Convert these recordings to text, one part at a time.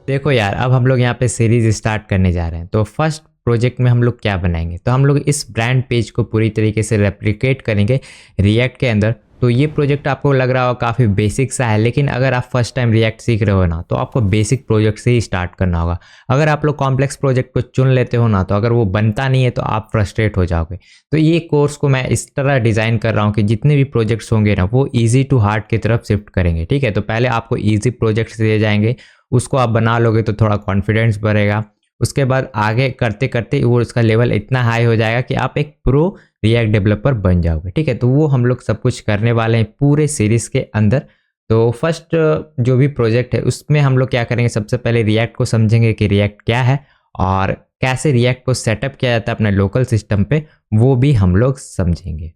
देखो यार, अब हम लोग यहाँ पे सीरीज स्टार्ट करने जा रहे हैं। तो फर्स्ट प्रोजेक्ट में हम लोग क्या बनाएंगे, तो हम लोग इस ब्रांड पेज को पूरी तरीके से रेप्लिकेट करेंगे रिएक्ट के अंदर। तो ये प्रोजेक्ट आपको लग रहा हो काफ़ी बेसिक सा है, लेकिन अगर आप फर्स्ट टाइम रिएक्ट सीख रहे हो ना, तो आपको बेसिक प्रोजेक्ट से ही स्टार्ट करना होगा। अगर आप लोग कॉम्प्लेक्स प्रोजेक्ट को चुन लेते हो ना, तो अगर वो बनता नहीं है तो आप फ्रस्ट्रेट हो जाओगे। तो ये कोर्स को मैं इस तरह डिज़ाइन कर रहा हूँ कि जितने भी प्रोजेक्ट्स होंगे ना, वो ईजी टू हार्ड की तरफ शिफ्ट करेंगे। ठीक है, तो पहले आपको ईजी प्रोजेक्ट्स दिए जाएंगे, उसको आप बना लोगे तो थोड़ा कॉन्फिडेंस बढ़ेगा। उसके बाद आगे करते करते वो उसका लेवल इतना हाई हो जाएगा कि आप एक प्रो रिएक्ट डेवलपर बन जाओगे। ठीक है, तो वो हम लोग सब कुछ करने वाले हैं पूरे सीरीज के अंदर। तो फर्स्ट जो भी प्रोजेक्ट है उसमें हम लोग क्या करेंगे, सबसे पहले रिएक्ट को समझेंगे कि रिएक्ट क्या है और कैसे रिएक्ट को सेटअप किया जाता है अपने लोकल सिस्टम पे, वो भी हम लोग समझेंगे।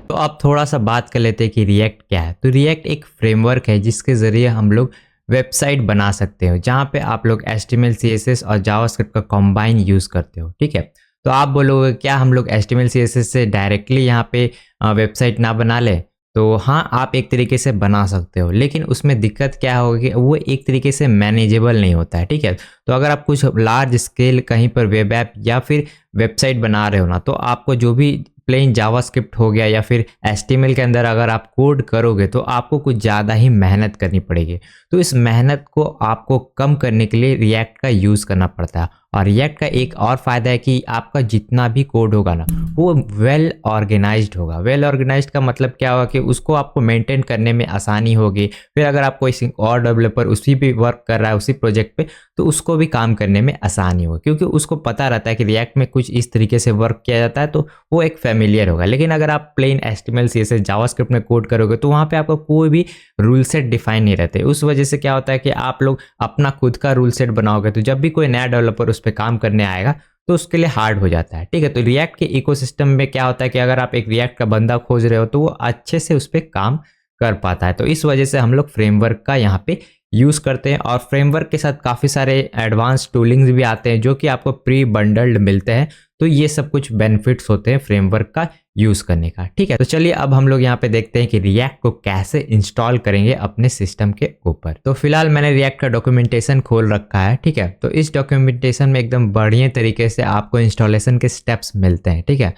तो अब थोड़ा सा बात कर लेते हैं कि रिएक्ट क्या है। तो रिएक्ट एक फ्रेमवर्क है जिसके ज़रिए हम लोग वेबसाइट बना सकते हो, जहाँ पे आप लोग HTML CSS और जावास्क्रिप्ट का कॉम्बाइन यूज़ करते हो। ठीक है, तो आप बोलोगे क्या हम लोग HTML CSS से डायरेक्टली यहाँ पे वेबसाइट ना बना लें? तो हाँ, आप एक तरीके से बना सकते हो, लेकिन उसमें दिक्कत क्या होगी, वो एक तरीके से मैनेजेबल नहीं होता है। ठीक है, तो अगर आप कुछ लार्ज स्केल कहीं पर वेब ऐप या फिर वेबसाइट बना रहे हो ना, तो आपको जो भी प्लेन जावास्क्रिप्ट हो गया या फिर HTML के अंदर अगर आप कोड करोगे तो आपको कुछ ज़्यादा ही मेहनत करनी पड़ेगी। तो इस मेहनत को आपको कम करने के लिए रिएक्ट का यूज़ करना पड़ता है। और रिएक्ट का एक और फ़ायदा है कि आपका जितना भी कोड होगा ना, वो वेल ऑर्गेनाइज्ड होगा। वेल ऑर्गेनाइज्ड का मतलब क्या होगा कि उसको आपको मेंटेन करने में आसानी होगी। फिर अगर आप कोई और डेवलपर उसी पे वर्क कर रहा है उसी प्रोजेक्ट पे, तो उसको भी काम करने में आसानी होगी, क्योंकि उसको पता रहता है कि रिएक्ट में कुछ इस तरीके से वर्क किया जाता है, तो वो एक फेमिलियर होगा। लेकिन अगर आप प्लेन HTML CSS जावास्क्रिप्ट में कोड करोगे तो वहाँ पे आपको कोई भी रूल सेट डिफाइन नहीं रहते। उस वजह से क्या होता है कि आप लोग अपना खुद का रूल सेट बनाओगे, तो जब भी कोई नया डेवलपर उस पर काम करने आएगा तो उसके लिए हार्ड हो जाता है। ठीक है, तो रिएक्ट के इकोसिस्टम में क्या होता है कि अगर आप एक रिएक्ट का बंदा खोज रहे हो तो वो अच्छे से उस पर काम कर पाता है। तो इस वजह से हम लोग फ्रेमवर्क का यहाँ पे यूज़ करते हैं, और फ्रेमवर्क के साथ काफ़ी सारे एडवांस टूलिंग्स भी आते हैं जो कि आपको प्री बंडल्ड मिलते हैं। तो ये सब कुछ बेनिफिट्स होते हैं फ्रेमवर्क का यूज़ करने का। ठीक है, तो चलिए अब हम लोग यहाँ पे देखते हैं कि रिएक्ट को कैसे इंस्टॉल करेंगे अपने सिस्टम के ऊपर। तो फिलहाल मैंने रिएक्ट का डॉक्यूमेंटेशन खोल रखा है। ठीक है, तो इस डॉक्यूमेंटेशन में एकदम बढ़िया तरीके से आपको इंस्टॉलेशन के स्टेप्स मिलते हैं। ठीक है,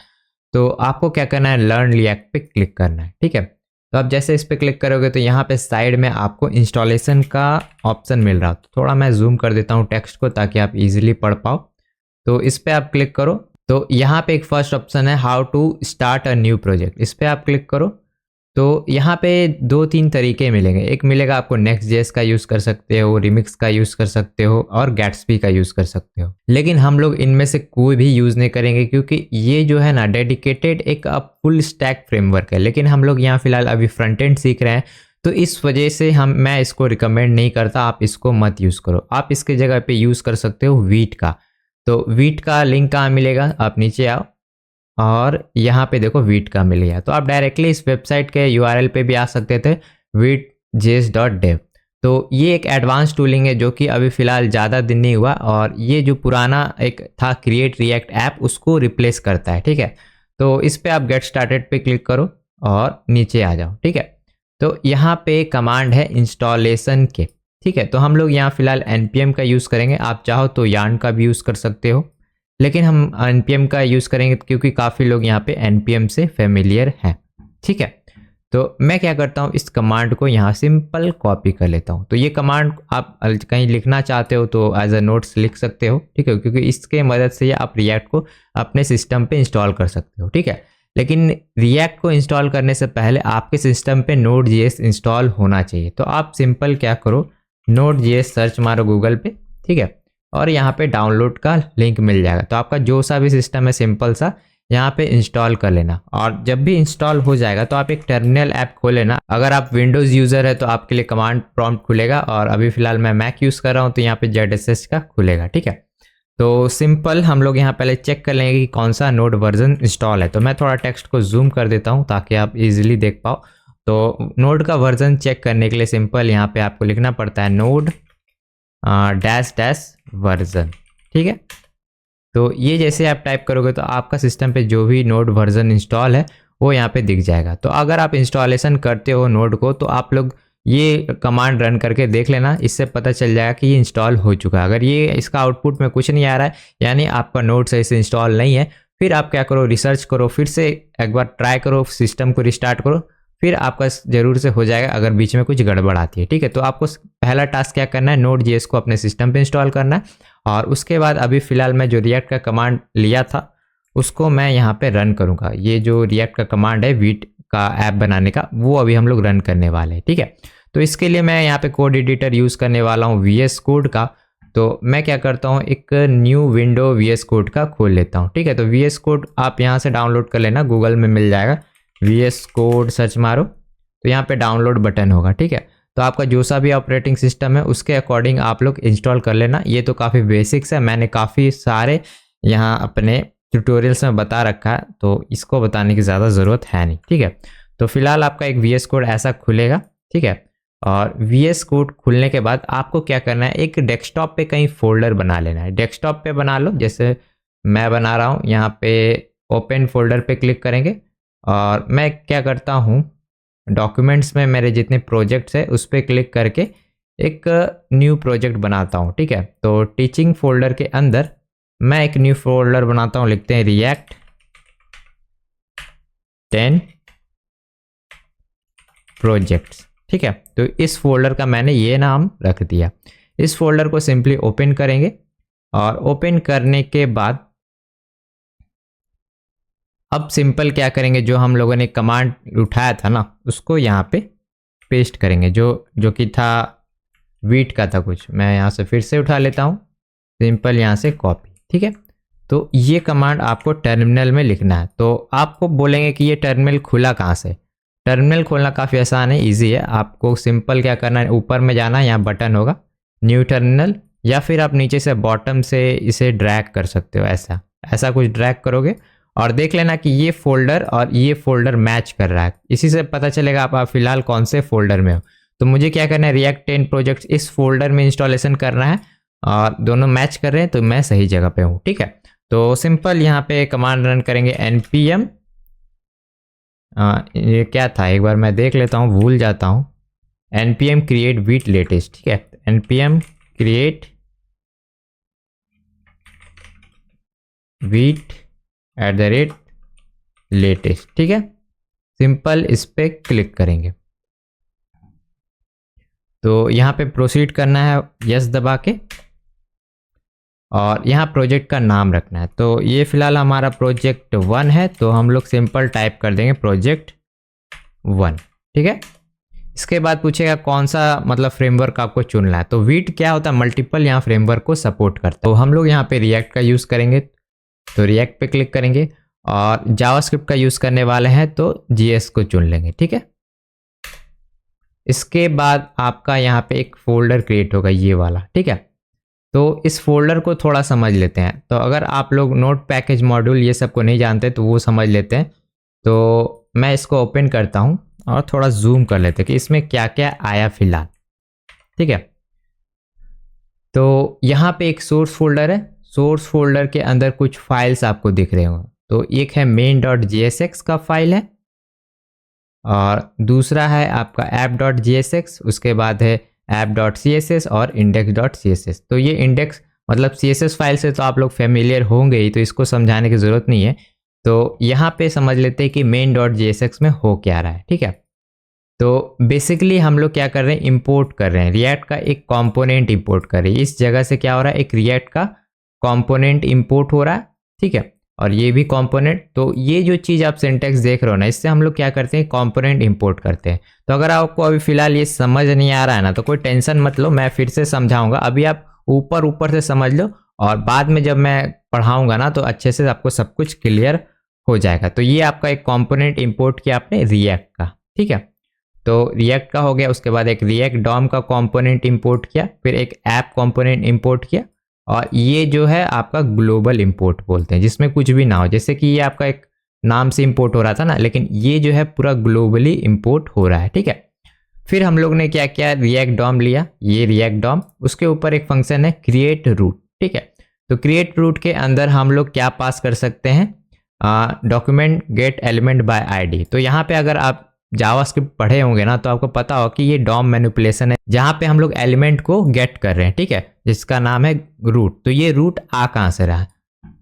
तो आपको क्या करना है, लर्न रिएक्ट पे क्लिक करना है। ठीक है, तो आप जैसे इस पे क्लिक करोगे तो यहाँ पे साइड में आपको इंस्टॉलेशन का ऑप्शन मिल रहा है। तो थोड़ा मैं जूम कर देता हूँ टेक्स्ट को ताकि आप इजीली पढ़ पाओ। तो इस पे आप क्लिक करो, तो यहाँ पे एक फर्स्ट ऑप्शन है how to start a new project. इस पे आप क्लिक करो, तो यहाँ पे 2-3 तरीके मिलेंगे। एक मिलेगा आपको Next.js का यूज़ कर सकते हो, रिमिक्स का यूज़ कर सकते हो और Gatsby का यूज़ कर सकते हो। लेकिन हम लोग इनमें से कोई भी यूज़ नहीं करेंगे, क्योंकि ये जो है ना डेडिकेटेड एक फुल स्टैक फ्रेमवर्क है। लेकिन हम लोग यहाँ फिलहाल अभी फ्रंट एंड सीख रहे हैं, तो इस वजह से मैं इसको रिकमेंड नहीं करता, आप इसको मत यूज़ करो। आप इसके जगह पे यूज़ कर सकते हो वीट का। तो वीट का लिंक कहाँ मिलेगा, आप नीचे आओ और यहाँ पे देखो वीट का मिल गया। तो आप डायरेक्टली इस वेबसाइट के URL पे भी आ सकते थे, vitjs.dev। तो ये एक एडवांस टूलिंग है जो कि अभी फ़िलहाल ज़्यादा दिन नहीं हुआ, और ये जो पुराना एक था क्रिएट रिएक्ट ऐप उसको रिप्लेस करता है। ठीक है, तो इस पे आप गेट स्टार्टेड पे क्लिक करो और नीचे आ जाओ। ठीक है, तो यहाँ पे कमांड है इंस्टॉलेशन के। ठीक है, तो हम लोग यहाँ फ़िलहाल npm का यूज़ करेंगे। आप चाहो तो yarn का भी यूज़ कर सकते हो, लेकिन हम npm का यूज़ करेंगे क्योंकि काफ़ी लोग यहाँ पे npm से फेमिलियर हैं। ठीक है, तो मैं क्या करता हूँ, इस कमांड को यहाँ सिंपल कॉपी कर लेता हूँ। तो ये कमांड आप कहीं लिखना चाहते हो तो एज अ नोट्स लिख सकते हो। ठीक है, क्योंकि इसके मदद से आप रिएक्ट को अपने सिस्टम पे इंस्टॉल कर सकते हो। ठीक है, लेकिन रिएक्ट को इंस्टॉल करने से पहले आपके सिस्टम पे Node.js इंस्टॉल होना चाहिए। तो आप सिंपल क्या करो, Node.js सर्च मारो गूगल पे। ठीक है, और यहाँ पे डाउनलोड का लिंक मिल जाएगा। तो आपका जो सा भी सिस्टम है सिंपल सा यहाँ पे इंस्टॉल कर लेना, और जब भी इंस्टॉल हो जाएगा तो आप एक टर्मिनल ऐप खोल लेना। अगर आप विंडोज़ यूज़र है तो आपके लिए कमांड प्रॉम्प्ट खुलेगा, और अभी फिलहाल मैं मैक यूज़ कर रहा हूँ तो यहाँ पे ZSH का खुलेगा। ठीक है, तो सिंपल हम लोग यहाँ पहले चेक कर लेंगे कि कौन सा नोड वर्जन इंस्टॉल है। तो मैं थोड़ा टेक्स्ट को जूम कर देता हूँ ताकि आप इजीली देख पाओ। तो नोड का वर्जन चेक करने के लिए सिंपल यहाँ पे आपको लिखना पड़ता है नोड डैश डैश वर्जन। ठीक है, तो ये जैसे आप टाइप करोगे तो आपका सिस्टम पे जो भी नोड वर्जन इंस्टॉल है वो यहाँ पे दिख जाएगा। तो अगर आप इंस्टॉलेशन करते हो नोड को तो आप लोग ये कमांड रन करके देख लेना, इससे पता चल जाएगा कि ये इंस्टॉल हो चुका है। अगर ये इसका आउटपुट में कुछ नहीं आ रहा है यानी आपका नोड सही से इंस्टॉल नहीं है, फिर आप क्या करो, रिसर्च करो, फिर से एक बार ट्राई करो, सिस्टम को रिस्टार्ट करो, फिर आपका ज़रूर से हो जाएगा अगर बीच में कुछ गड़बड़ आती है। ठीक है, तो आपको पहला टास्क क्या करना है, Node.js को अपने सिस्टम पे इंस्टॉल करना है और उसके बाद अभी फ़िलहाल मैं जो रिएक्ट का कमांड लिया था उसको मैं यहाँ पे रन करूँगा। ये जो रिएक्ट का कमांड है वीट का ऐप बनाने का, वो अभी हम लोग रन करने वाले हैं। ठीक है, तो इसके लिए मैं यहाँ पे कोड एडिटर यूज़ करने वाला हूँ VS कोड का। तो मैं क्या करता हूँ, एक न्यू विंडो VS कोड का खोल लेता हूँ। ठीक है, तो VS कोड आप यहाँ से डाउनलोड कर लेना, गूगल में मिल जाएगा, VS कोड सर्च मारो तो यहाँ पे डाउनलोड बटन होगा। ठीक है, तो आपका जो सा भी ऑपरेटिंग सिस्टम है उसके अकॉर्डिंग आप लोग इंस्टॉल कर लेना। ये तो काफ़ी बेसिक्स है, मैंने काफ़ी सारे यहाँ अपने ट्यूटोरियल्स में बता रखा है, तो इसको बताने की ज़्यादा ज़रूरत है नहीं। ठीक है, तो फिलहाल आपका एक VS कोड ऐसा खुलेगा। ठीक है, और VS कोड खुलने के बाद आपको क्या करना है, एक डेस्कटॉप पे कहीं फोल्डर बना लेना है। डेस्कटॉप पे बना लो, जैसे मैं बना रहा हूँ, यहाँ पे ओपन फोल्डर पे क्लिक करेंगे और मैं क्या करता हूँ, डॉक्यूमेंट्स में मेरे जितने प्रोजेक्ट्स है उस पर क्लिक करके एक न्यू प्रोजेक्ट बनाता हूँ। ठीक है, तो टीचिंग फोल्डर के अंदर मैं एक न्यू फोल्डर बनाता हूँ, लिखते हैं React 10 प्रोजेक्ट्स। ठीक है, तो इस फोल्डर का मैंने ये नाम रख दिया। इस फोल्डर को सिंपली ओपन करेंगे और ओपन करने के बाद अब सिंपल क्या करेंगे, जो हम लोगों ने कमांड उठाया था ना उसको यहाँ पे पेस्ट करेंगे, जो कि था वीट का था कुछ, मैं यहाँ से फिर से उठा लेता हूँ, सिंपल यहाँ से कॉपी। ठीक है, तो ये कमांड आपको टर्मिनल में लिखना है। तो आपको बोलेंगे कि ये टर्मिनल खुला कहाँ से, टर्मिनल खोलना काफ़ी आसान है, इजी है। आपको सिंपल क्या करना है, ऊपर में जाना है, यहाँ बटन होगा न्यू टर्मिनल, या फिर आप नीचे से बॉटम से इसे ड्रैग कर सकते हो, ऐसा कुछ ड्रैग करोगे और देख लेना कि ये फोल्डर और ये फोल्डर मैच कर रहा है। इसी से पता चलेगा आप फिलहाल कौन से फोल्डर में हो। तो मुझे क्या करना है, React 10 प्रोजेक्ट्स इस फोल्डर में इंस्टॉलेशन करना है और दोनों मैच कर रहे हैं तो मैं सही जगह पे हूँ। ठीक है, तो सिंपल यहाँ पे कमांड रन करेंगे npm, ये क्या था एक बार मैं देख लेता हूँ, भूल जाता हूँ, npm create वीट लेटेस्ट। ठीक है, npm create वीट @latest। ठीक है, सिंपल इस पे क्लिक करेंगे तो यहाँ पे प्रोसीड करना है यस दबा के और यहाँ प्रोजेक्ट का नाम रखना है। तो ये फिलहाल हमारा प्रोजेक्ट 1 है, तो हम लोग सिंपल टाइप कर देंगे प्रोजेक्ट 1। ठीक है, इसके बाद पूछेगा कौन सा मतलब फ्रेमवर्क आपको चुनना है। तो वीट क्या होता है, मल्टीपल यहाँ फ्रेमवर्क को सपोर्ट करता है। तो हम लोग यहाँ पे रिएक्ट का यूज़ करेंगे, तो रिएक्ट पे क्लिक करेंगे और जावास्क्रिप्ट का यूज़ करने वाले हैं तो JS को चुन लेंगे। ठीक है, इसके बाद आपका यहाँ पे एक फोल्डर क्रिएट होगा ये वाला। ठीक है, तो इस फोल्डर को थोड़ा समझ लेते हैं। तो अगर आप लोग नोट पैकेज मॉड्यूल ये सब को नहीं जानते तो वो समझ लेते हैं। तो मैं इसको ओपन करता हूँ और थोड़ा जूम कर लेते हैं कि इसमें क्या क्या आया फिलहाल। ठीक है, तो यहाँ पे एक सोर्स फोल्डर है, सोर्स फोल्डर के अंदर कुछ फाइल्स आपको दिख रहे होंगे। तो एक है main.jsx का फाइल है और दूसरा है आपका app.jsx, उसके बाद है app.css और index.css। तो ये इंडेक्स मतलब CSS फाइल से तो आप लोग फेमिलियर होंगे ही, तो इसको समझाने की ज़रूरत नहीं है। तो यहाँ पे समझ लेते हैं कि main.jsx में हो क्या रहा है। ठीक है, तो बेसिकली हम लोग क्या कर रहे हैं, इंपोर्ट कर रहे हैं, रिएक्ट का एक कंपोनेंट इंपोर्ट कर रहे हैं। इस जगह से क्या हो रहा है, एक रिएक्ट का कंपोनेंट इंपोर्ट हो रहा है। ठीक है, और ये भी कंपोनेंट। तो ये जो चीज़ आप सिंटैक्स देख रहे हो ना, इससे हम लोग क्या करते हैं, कंपोनेंट इंपोर्ट करते हैं। तो अगर आपको अभी फिलहाल ये समझ नहीं आ रहा है ना तो कोई टेंशन मत लो, मैं फिर से समझाऊंगा। अभी आप ऊपर से समझ लो और बाद में जब मैं पढ़ाऊंगा ना तो अच्छे से आपको सब कुछ क्लियर हो जाएगा। तो ये आपका एक कंपोनेंट इंपोर्ट किया आपने रिएक्ट का। ठीक है, तो रिएक्ट का हो गया, उसके बाद एक रिएक्ट डॉम का कंपोनेंट इंपोर्ट किया, फिर एक ऐप कंपोनेंट इंपोर्ट किया और ये जो है आपका ग्लोबल इंपोर्ट बोलते हैं, जिसमें कुछ भी ना हो। जैसे कि ये आपका एक नाम से इंपोर्ट हो रहा था ना, लेकिन ये जो है पूरा ग्लोबली इंपोर्ट हो रहा है। ठीक है, फिर हम लोग ने क्या किया, रिएक्ट डॉम लिया, ये रिएक्ट डॉम, उसके ऊपर एक फंक्शन है क्रिएट रूट। ठीक है, तो क्रिएट रूट के अंदर हम लोग क्या पास कर सकते हैं, document gate element by ID. तो यहाँ पे अगर आप जावास्क्रिप्ट पढ़े होंगे ना तो आपको पता हो कि ये डॉम मैनिपुलेशन है, जहाँ पे हम लोग एलिमेंट को गेट कर रहे हैं, ठीक है, जिसका नाम है रूट। तो ये रूट आ कहाँ से रहा है,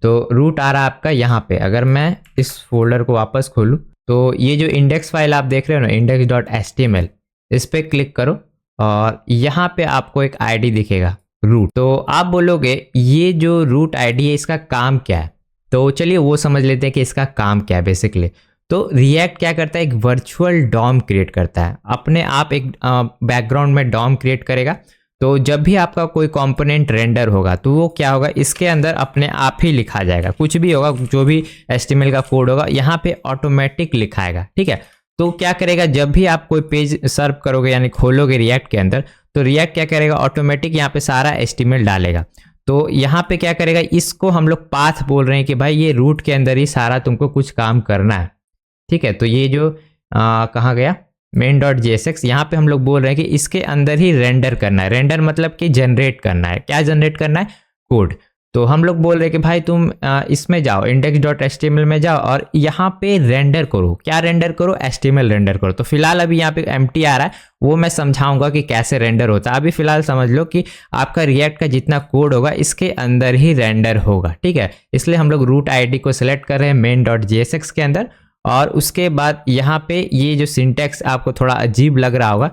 तो रूट आ रहा है आपका यहाँ पे। अगर मैं इस फोल्डर को वापस खोलूँ तो ये जो इंडेक्स फाइल आप देख रहे हो ना, index.html, इस पर क्लिक करो और यहाँ पे आपको एक आईडी दिखेगा रूट। तो आप बोलोगे ये जो रूट आईडी है इसका काम क्या है, तो चलिए वो समझ लेते हैं कि इसका काम क्या है बेसिकली। तो रिएक्ट क्या करता है, एक वर्चुअल डॉम क्रिएट करता है, अपने आप एक बैकग्राउंड में डॉम क्रिएट करेगा। तो जब भी आपका कोई कंपोनेंट रेंडर होगा तो वो क्या होगा, इसके अंदर अपने आप ही लिखा जाएगा, कुछ भी होगा, जो भी HTML का कोड होगा यहाँ पे ऑटोमेटिक लिखाएगा, ठीक है। तो क्या करेगा, जब भी आप कोई पेज सर्व करोगे यानी खोलोगे रिएक्ट के अंदर, तो रिएक्ट क्या करेगा, ऑटोमेटिक यहाँ पे सारा HTML डालेगा। तो यहाँ पे क्या करेगा, इसको हम लोग पाथ बोल रहे हैं कि भाई ये रूट के अंदर ही सारा तुमको कुछ काम करना है, ठीक है। तो ये जो कहाँ गया main.jsx, यहाँ पे हम लोग बोल रहे हैं कि इसके अंदर ही रेंडर करना है। रेंडर मतलब कि जनरेट करना है, क्या जनरेट करना है, कोड। तो हम लोग बोल रहे हैं कि भाई तुम इसमें जाओ, index.html में जाओ और यहाँ पे रेंडर करो। क्या रेंडर करो, HTML रेंडर करो। तो फिलहाल अभी यहाँ पे एम्प्टी आ रहा है, वो मैं समझाऊंगा कि कैसे रेंडर होता है। अभी फिलहाल समझ लो कि आपका रिएक्ट का जितना कोड होगा इसके अंदर ही रेंडर होगा, ठीक है। इसलिए हम लोग रूट आईडी को सिलेक्ट कर रहे हैं main.jsx के अंदर। और उसके बाद यहाँ पे ये जो सिंटैक्स आपको थोड़ा अजीब लग रहा होगा,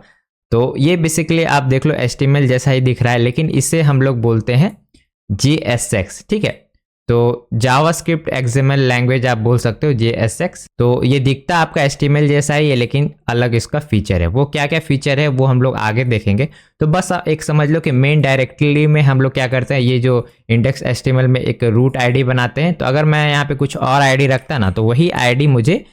तो ये बेसिकली आप देख लो HTML जैसा ही दिख रहा है, लेकिन इसे हम लोग बोलते हैं JSX, ठीक है। तो जावास्क्रिप्ट XML लैंग्वेज आप बोल सकते हो, JSX। तो ये दिखता आपका HTML जैसा ही है, लेकिन अलग इसका फीचर है। वो क्या क्या फीचर है वो हम लोग आगे देखेंगे। तो बस आप एक समझ लो कि मेन डायरेक्टली में हम लोग क्या करते हैं, ये जो इंडेक्स HTML में एक रूट आईडी बनाते हैं। तो अगर मैं यहाँ पे कुछ और आईडी रखता ना, तो वही आईडी मुझे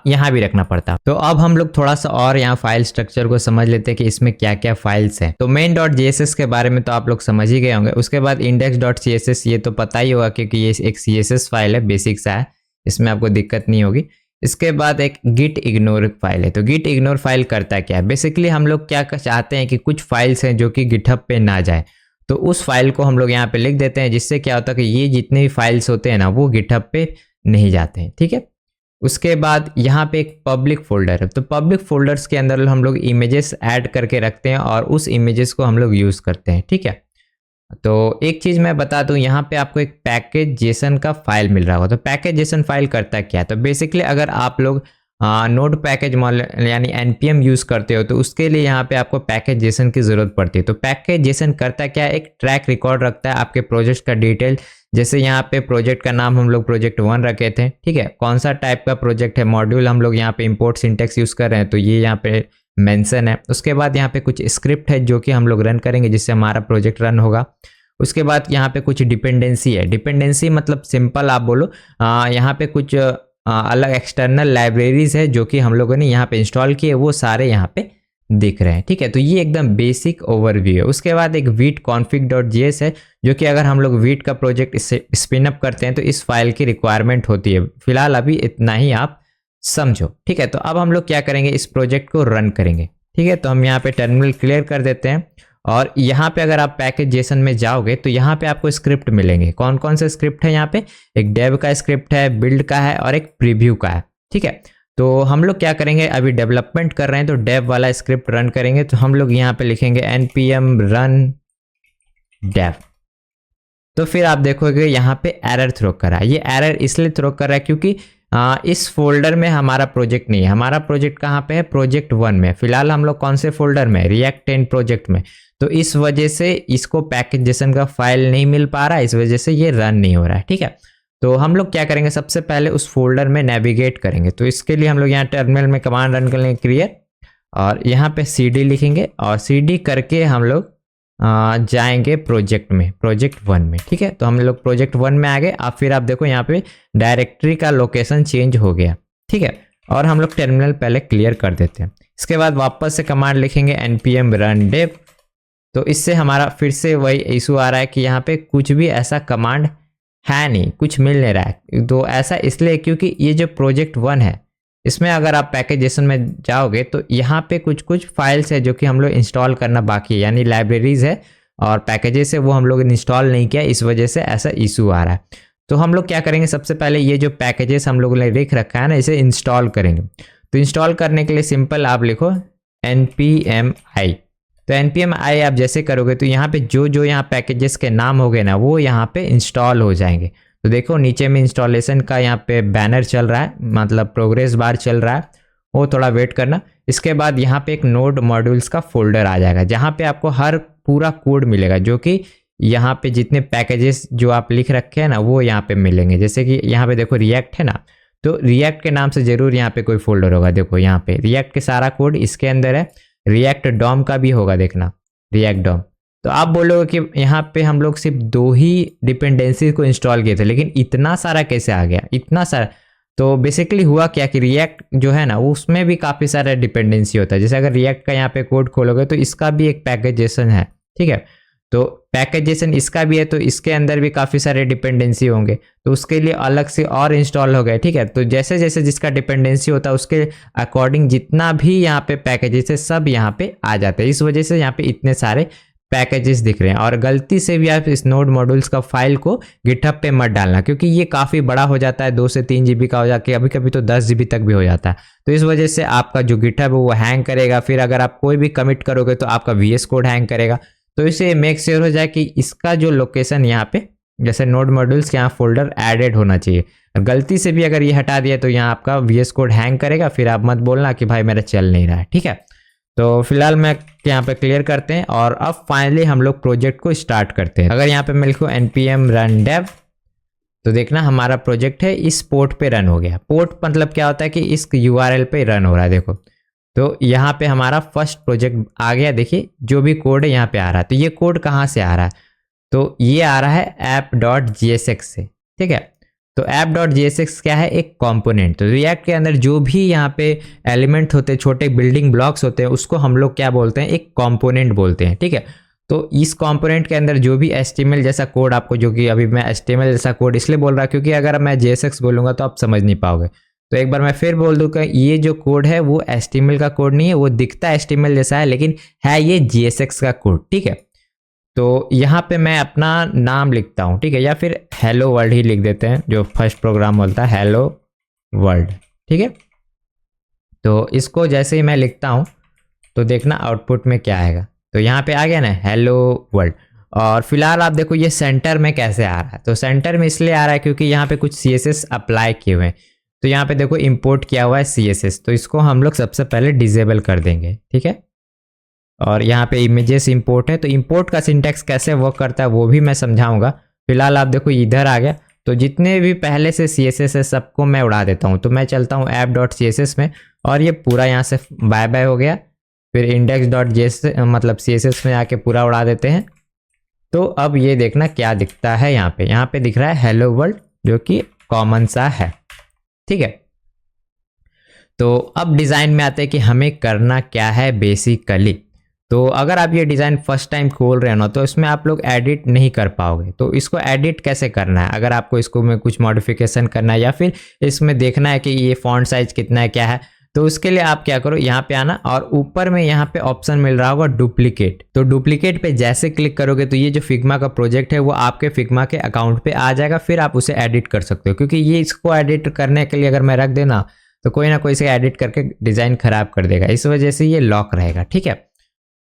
यहाँ भी रखना पड़ता। तो अब हम लोग थोड़ा सा और यहाँ फाइल स्ट्रक्चर को समझ लेते हैं कि इसमें क्या क्या फाइल्स हैं। तो main.js के बारे में तो आप लोग समझ ही गए होंगे। उसके बाद index.css, ये तो पता ही होगा क्योंकि ये एक CSS फाइल है, बेसिक सा है, इसमें आपको दिक्कत नहीं होगी। इसके बाद एक git ignore फाइल है। तो git ignore फाइल करता क्या है, बेसिकली हम लोग क्या चाहते हैं कि कुछ फाइल्स हैं जो कि गिटहब पे ना जाए, तो उस फाइल को हम लोग यहाँ पे लिख देते हैं, जिससे क्या होता है कि ये जितने भी फाइल्स होते हैं ना वो गिटहब पे नहीं जाते हैं, ठीक है। उसके बाद यहाँ पे एक पब्लिक फोल्डर है। तो पब्लिक फोल्डर्स के अंदर हम लोग इमेजेस ऐड करके रखते हैं और उस इमेजेस को हम लोग यूज़ करते हैं, ठीक है। तो एक चीज़ मैं बता दूं, यहाँ पे आपको एक पैकेज जेसन का फाइल मिल रहा होगा। तो पैकेज जेसन फाइल करता क्या है, तो बेसिकली अगर आप लोग नोड पैकेज यानी NPM यूज़ करते हो तो उसके लिए यहाँ पे आपको पैकेज जेसन की ज़रूरत पड़ती है। तो पैकेज जेसन करता क्या है, एक ट्रैक रिकॉर्ड रखता है आपके प्रोजेक्ट का डिटेल। जैसे यहाँ पे प्रोजेक्ट का नाम हम लोग प्रोजेक्ट 1 रखे थे, ठीक है। कौन सा टाइप का प्रोजेक्ट है, मॉड्यूल हम लोग यहाँ पे इंपोर्ट सिंटेक्स यूज़ कर रहे हैं, तो ये यहाँ पे मेंशन है। उसके बाद यहाँ पे कुछ स्क्रिप्ट है जो कि हम लोग रन करेंगे, जिससे हमारा प्रोजेक्ट रन होगा। उसके बाद यहाँ पे कुछ डिपेंडेंसी है। डिपेंडेंसी मतलब सिंपल आप बोलो, यहाँ पे कुछ अलग एक्सटर्नल लाइब्रेरीज है जो कि हम लोगों ने यहाँ पे इंस्टॉल किए, वो सारे यहाँ पे दिख रहे हैं, ठीक है। तो ये एकदम बेसिक ओवरव्यू है। उसके बाद एक वीट config.js है, जो कि अगर हम लोग वीट का प्रोजेक्ट इससे स्पिन अप करते हैं तो इस फाइल की रिक्वायरमेंट होती है। फिलहाल अभी इतना ही आप समझो, ठीक है। तो अब हम लोग क्या करेंगे, इस प्रोजेक्ट को रन करेंगे, ठीक है। तो हम यहाँ पे टर्मिनल क्लियर कर देते हैं और यहाँ पे अगर आप पैकेज जेसन में जाओगे तो यहाँ पे आपको स्क्रिप्ट मिलेंगे। कौन कौन से स्क्रिप्ट है यहाँ पे, एक डेव का स्क्रिप्ट है, बिल्ड का है और एक प्रीव्यू का है, ठीक है। तो हम लोग क्या करेंगे, अभी डेवलपमेंट कर रहे हैं तो डेव वाला स्क्रिप्ट रन करेंगे। तो हम लोग यहाँ पे लिखेंगे npm run dev। तो फिर आप देखोगे यहाँ पे एरर थ्रो कर रहा है। ये एरर इसलिए थ्रो कर रहा है क्योंकि इस फोल्डर में हमारा प्रोजेक्ट नहीं है। हमारा प्रोजेक्ट कहाँ पे है, प्रोजेक्ट 1 में। फिलहाल हम लोग कौन से फोल्डर में, रिएक्ट 10 प्रोजेक्ट में। तो इस वजह से इसको पैकेज जेसन का फाइल नहीं मिल पा रहा है, इस वजह से ये रन नहीं हो रहा है, ठीक है। तो हम लोग क्या करेंगे, सबसे पहले उस फोल्डर में नेविगेट करेंगे। तो इसके लिए हम लोग यहाँ टर्मिनल में कमांड रन करेंगे क्लियर, और यहाँ पे cd लिखेंगे और cd करके हम लोग जाएंगे प्रोजेक्ट में, प्रोजेक्ट 1 में, ठीक है। तो हम लोग प्रोजेक्ट 1 में आ गए। अब फिर आप देखो यहाँ पे डायरेक्टरी का लोकेशन चेंज हो गया, ठीक है। और हम लोग टर्मिनल पहले क्लियर कर देते हैं। इसके बाद वापस से कमांड लिखेंगे npm run dev। तो इससे हमारा फिर से वही इशू आ रहा है कि यहाँ पे कुछ भी ऐसा कमांड है नहीं, कुछ मिल नहीं रहा है। तो ऐसा इसलिए क्योंकि ये जो प्रोजेक्ट 1 है, इसमें अगर आप पैकेज जेसन में जाओगे तो यहाँ पे कुछ कुछ फाइल्स है जो कि हम लोग इंस्टॉल करना बाकी है, यानी लाइब्रेरीज है और पैकेजेस है, वो हम लोग इंस्टॉल नहीं किया, इस वजह से ऐसा इशू आ रहा है। तो हम लोग क्या करेंगे, सबसे पहले ये जो पैकेजेस हम लोगों ने लिख रखा है ना, इसे इंस्टॉल करेंगे। तो इंस्टॉल करने के लिए सिंपल आप लिखो npmi। तो npmi आप जैसे करोगे तो यहाँ पे जो जो यहाँ पैकेजेस के नाम हो गए ना, वो यहाँ पे इंस्टॉल हो जाएंगे। तो देखो नीचे में इंस्टॉलेशन का यहाँ पे बैनर चल रहा है, मतलब प्रोग्रेस बार चल रहा है, वो थोड़ा वेट करना। इसके बाद यहाँ पे एक नोड मॉड्यूल्स का फोल्डर आ जाएगा, जहाँ पे आपको हर पूरा कोड मिलेगा, जो कि यहाँ पे जितने पैकेजेस जो आप लिख रखे हैं ना, वो यहाँ पे मिलेंगे। जैसे कि यहाँ पे देखो रिएक्ट है ना, तो रिएक्ट के नाम से जरूर यहाँ पे कोई फोल्डर होगा। देखो यहाँ पे रिएक्ट के सारा कोड इसके अंदर है। रिएक्ट डॉम का भी होगा, देखना रिएक्ट डॉम। तो आप बोलोगे कि यहाँ पे हम लोग सिर्फ 2 ही डिपेंडेंसी को इंस्टॉल किए थे, लेकिन इतना सारा कैसे आ गया, इतना सारा। तो बेसिकली हुआ क्या कि रिएक्ट जो है ना, वो उसमें भी काफ़ी सारा डिपेंडेंसी होता है। जैसे अगर रिएक्ट का यहाँ पे कोड खोलोगे तो इसका भी एक पैकेजेशन है, ठीक है। तो पैकेजेशन इसका भी है, तो इसके अंदर भी काफ़ी सारे डिपेंडेंसी होंगे, तो उसके लिए अलग से और इंस्टॉल हो गए, ठीक है। तो जैसे जैसे जिसका डिपेंडेंसी होता है उसके अकॉर्डिंग जितना भी यहाँ पे पैकेजेस है सब यहाँ पे आ जाते हैं। इस वजह से यहाँ पे इतने सारे पैकेजेस दिख रहे हैं। और गलती से भी आप इस नोड मॉड्यूल्स का फाइल को गिटहब पे मत डालना, क्योंकि ये काफ़ी बड़ा हो जाता है, 2 से 3 GB का हो जाके कभी कभी तो 10 GB तक भी हो जाता है। तो इस वजह से आपका जो गिटहब है वो हैंग करेगा। फिर अगर आप कोई भी कमिट करोगे तो आपका VS कोड हैंग करेगा। तो इसे मेक श्योर हो जाए कि इसका जो लोकेशन यहाँ पे जैसे नोड मॉड्यूल्स के यहाँ फोल्डर एडेड होना चाहिए। गलती से भी अगर ये हटा दिया तो यहाँ आपका VS कोड हैंग करेगा, फिर आप मत बोलना कि भाई मेरा चल नहीं रहा है, ठीक है। तो फिलहाल मैं यहाँ पे क्लियर करते हैं और अब फाइनली हम लोग प्रोजेक्ट को स्टार्ट करते हैं। अगर यहाँ पे मैं लिखूँ npm run dev, तो देखना हमारा प्रोजेक्ट है इस पोर्ट पे रन हो गया। पोर्ट मतलब क्या होता है कि इस URL पे रन हो रहा है, देखो। तो यहाँ पे हमारा फर्स्ट प्रोजेक्ट आ गया। देखिए जो भी कोड है यहाँ पे आ रहा है। तो ये कोड कहाँ से आ रहा है, तो ये आ रहा है app.jsx से, ठीक है। तो app.jsx क्या है, एक कंपोनेंट। तो रिएक्ट के अंदर जो भी यहाँ पे एलिमेंट होते हैं, छोटे बिल्डिंग ब्लॉक्स होते हैं, उसको हम लोग क्या बोलते हैं, एक कंपोनेंट बोलते हैं, ठीक है। तो इस कंपोनेंट के अंदर जो भी HTML जैसा कोड आपको, जो कि अभी मैं HTML जैसा कोड इसलिए बोल रहा क्योंकि अगर मैं JSX बोलूँगा तो आप समझ नहीं पाओगे। तो एक बार मैं फिर बोल दूँ कि ये जो कोड है वो HTML का कोड नहीं है, वो दिखता है HTML जैसा है, लेकिन है ये JSX का कोड, ठीक है। तो यहाँ पे मैं अपना नाम लिखता हूँ, ठीक है, या फिर हेलो वर्ल्ड ही लिख देते हैं, जो फर्स्ट प्रोग्राम बोलता है हेलो वर्ल्ड, ठीक है। तो इसको जैसे ही मैं लिखता हूँ तो देखना आउटपुट में क्या आएगा। तो यहाँ पे आ गया ना हेलो वर्ल्ड। और फिलहाल आप देखो ये सेंटर में कैसे आ रहा है। तो सेंटर में इसलिए आ रहा है क्योंकि यहाँ पे कुछ CSS अप्लाई किए हुए हैं। तो यहाँ पे देखो इंपोर्ट किया हुआ है CSS, तो इसको हम लोग सबसे पहले डिसेबल कर देंगे, ठीक है। और यहाँ पे इमेजेस इंपोर्ट है, तो इंपोर्ट का सिंटैक्स कैसे वर्क करता है वो भी मैं समझाऊंगा। फिलहाल आप देखो इधर आ गया। तो जितने भी पहले से CSS है सबको मैं उड़ा देता हूँ। तो मैं चलता हूँ app.css में और ये पूरा यहाँ से बाय बाय हो गया। फिर index.js मतलब CSS में आके पूरा उड़ा देते हैं। तो अब ये देखना क्या दिखता है यहाँ पे दिख रहा है हेलो वर्ल्ड, जो कि कॉमन सा है, ठीक है। तो अब डिज़ाइन में आते हैं कि हमें करना क्या है बेसिकली। तो अगर आप ये डिज़ाइन फर्स्ट टाइम खोल रहे हो ना, तो इसमें आप लोग एडिट नहीं कर पाओगे। तो इसको एडिट कैसे करना है, अगर आपको इसको में कुछ मॉडिफिकेशन करना है या फिर इसमें देखना है कि ये फॉन्ट साइज कितना है क्या है, तो उसके लिए आप क्या करो, यहाँ पे आना और ऊपर में यहाँ पे ऑप्शन मिल रहा होगा डुप्लीकेट। तो डुप्लीकेट पे जैसे क्लिक करोगे तो ये जो फिग्मा का प्रोजेक्ट है वो आपके फिग्मा के अकाउंट पे आ जाएगा। फिर आप उसे एडिट कर सकते हो, क्योंकि ये इसको एडिट करने के लिए अगर मैं रख देना तो कोई ना कोई इसे एडिट करके डिज़ाइन खराब कर देगा, इस वजह से ये लॉक रहेगा, ठीक है।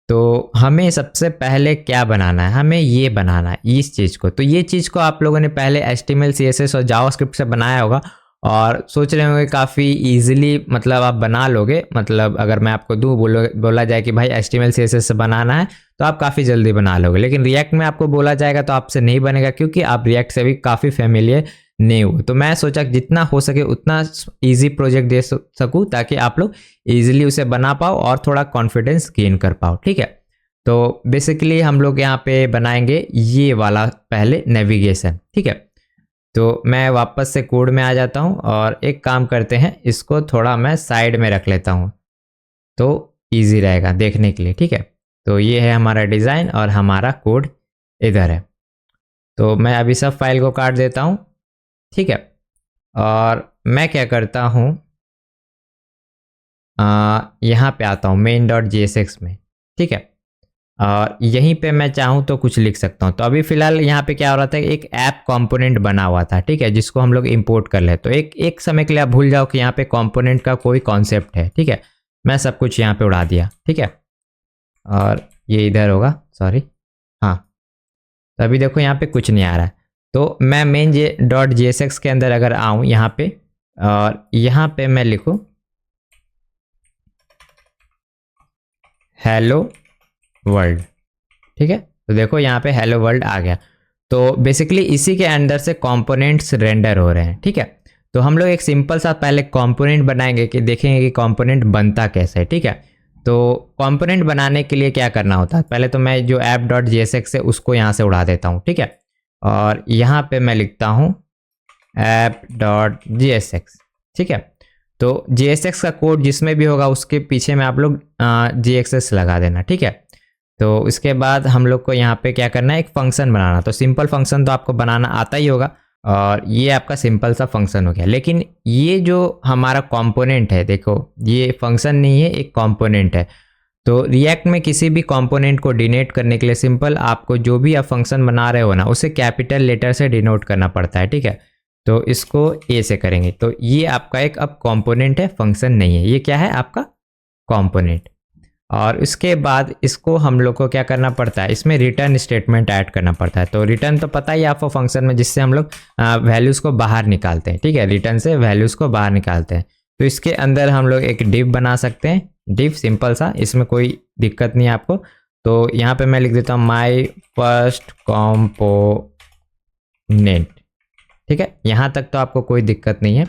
तो हमें सबसे पहले क्या बनाना है, हमें ये बनाना है इस चीज़ को। तो ये चीज़ को आप लोगों ने पहले HTML CSS और जावास्क्रिप्ट से बनाया होगा और सोच रहे होंगे काफ़ी इजीली मतलब आप बना लोगे। मतलब अगर मैं आपको दूँ बोला जाए कि भाई HTML CSS से बनाना है तो आप काफ़ी जल्दी बना लोगे। लेकिन रिएक्ट में आपको बोला जाएगा तो आपसे नहीं बनेगा, क्योंकि आप रिएक्ट से भी काफ़ी फेमिलियर नहीं हो। तो मैं सोचा जितना हो सके उतना इजी प्रोजेक्ट दे सकूँ ताकि आप लोग इजीली उसे बना पाओ और थोड़ा कॉन्फिडेंस गेन कर पाओ, ठीक है। तो बेसिकली हम लोग यहाँ पे बनाएंगे ये वाला पहले नेविगेशन, ठीक है। तो मैं वापस से कोड में आ जाता हूँ और एक काम करते हैं, इसको थोड़ा मैं साइड में रख लेता हूँ तो ईजी रहेगा देखने के लिए, ठीक है। तो ये है हमारा डिज़ाइन और हमारा कोड इधर है। तो मैं अभी सब फाइल को काट देता हूँ, ठीक है। और मैं क्या करता हूँ, यहाँ पे आता हूँ main.jsx में, ठीक है। और यहीं पे मैं चाहूँ तो कुछ लिख सकता हूँ। तो अभी फिलहाल यहाँ पे क्या हो रहा था, एक ऐप कंपोनेंट बना हुआ था, ठीक है, जिसको हम लोग इंपोर्ट कर ले। तो एक समय के लिए आप भूल जाओ कि यहाँ पे कंपोनेंट का कोई कॉन्सेप्ट है, ठीक है। मैं सब कुछ यहाँ पे उड़ा दिया, ठीक है, और ये इधर होगा, सॉरी, हाँ। तो अभी देखो यहाँ पे कुछ नहीं आ रहा है। तो मैं मेन .jsx के अंदर अगर आऊँ यहाँ पे, और यहाँ पे मैं लिखूँ हेलो वर्ल्ड, ठीक है। तो देखो यहाँ पे हेलो वर्ल्ड आ गया। तो बेसिकली इसी के अंदर से कंपोनेंट्स रेंडर हो रहे हैं, ठीक है। तो हम लोग एक सिंपल सा पहले कंपोनेंट बनाएंगे कि देखेंगे कि कंपोनेंट बनता कैसे है, ठीक है। तो कंपोनेंट बनाने के लिए क्या करना होता है, पहले तो मैं जो app.jsx है उसको यहाँ से उड़ा देता हूँ, ठीक है। और यहाँ पे मैं लिखता हूँ app.jsx, ठीक है। तो JSX का कोड जिसमें भी होगा उसके पीछे में आप लोग JXS लगा देना, ठीक है। तो इसके बाद हम लोग को यहाँ पे क्या करना है, एक फंक्शन बनाना। तो सिंपल फंक्शन तो आपको बनाना आता ही होगा, और ये आपका सिंपल सा फंक्शन हो गया। लेकिन ये जो हमारा कंपोनेंट है, देखो ये फंक्शन नहीं है, एक कंपोनेंट है। तो रिएक्ट में किसी भी कंपोनेंट को डिनोट करने के लिए सिंपल आपको जो भी आप फंक्शन बना रहे हो ना, उसे कैपिटल लेटर से डिनोट करना पड़ता है, ठीक है। तो इसको ए से करेंगे। तो ये आपका एक अब कंपोनेंट है, फंक्शन नहीं है। ये क्या है, आपका कंपोनेंट। और उसके बाद इसको हम लोग को क्या करना पड़ता है, इसमें रिटर्न स्टेटमेंट ऐड करना पड़ता है। तो रिटर्न तो पता ही आपको फंक्शन में, जिससे हम लोग वैल्यूज़ को बाहर निकालते हैं, ठीक है। रिटर्न से वैल्यूज़ को बाहर निकालते हैं। तो इसके अंदर हम लोग एक डिव बना सकते हैं, डिव सिंपल सा, इसमें कोई दिक्कत नहीं है आपको। तो यहाँ पे मैं लिख देता हूँ माई फर्स्ट कंपोनेंट, ठीक है। यहाँ तक तो आपको कोई दिक्कत नहीं है।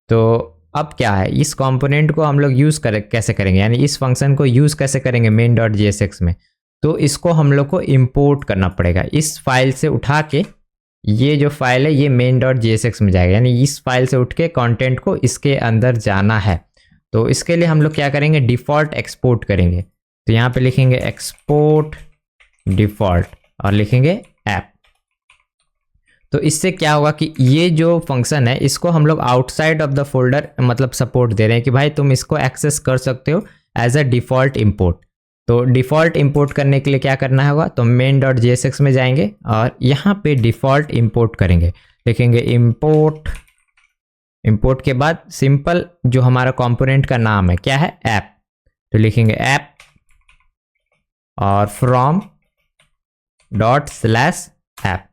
तो अब क्या है, इस कंपोनेंट को हम लोग यूज़ कैसे करेंगे, यानी इस फंक्शन को यूज़ कैसे करेंगे main.jsx में। तो इसको हम लोग को इंपोर्ट करना पड़ेगा, इस फाइल से उठा के, ये जो फाइल है ये main.jsx में जाएगा, यानी इस फाइल से उठ के कंटेंट को इसके अंदर जाना है। तो इसके लिए हम लोग क्या करेंगे, डिफ़ॉल्ट एक्सपोर्ट करेंगे। तो यहाँ पे लिखेंगे एक्सपोर्ट डिफ़ॉल्ट और लिखेंगे ऐप। तो इससे क्या होगा कि ये जो फंक्शन है इसको हम लोग आउटसाइड ऑफ द फोल्डर मतलब सपोर्ट दे रहे हैं कि भाई तुम इसको एक्सेस कर सकते हो एज अ डिफ़ॉल्ट इंपोर्ट। तो डिफ़ॉल्ट इंपोर्ट करने के लिए क्या करना होगा, तो main.jsx में जाएंगे और यहाँ पे डिफ़ॉल्ट इंपोर्ट करेंगे, लिखेंगे इंपोर्ट। इंपोर्ट के बाद सिंपल जो हमारा कंपोनेंट का नाम है क्या है, ऐप। तो लिखेंगे ऐप और फ्रॉम ./ऐप।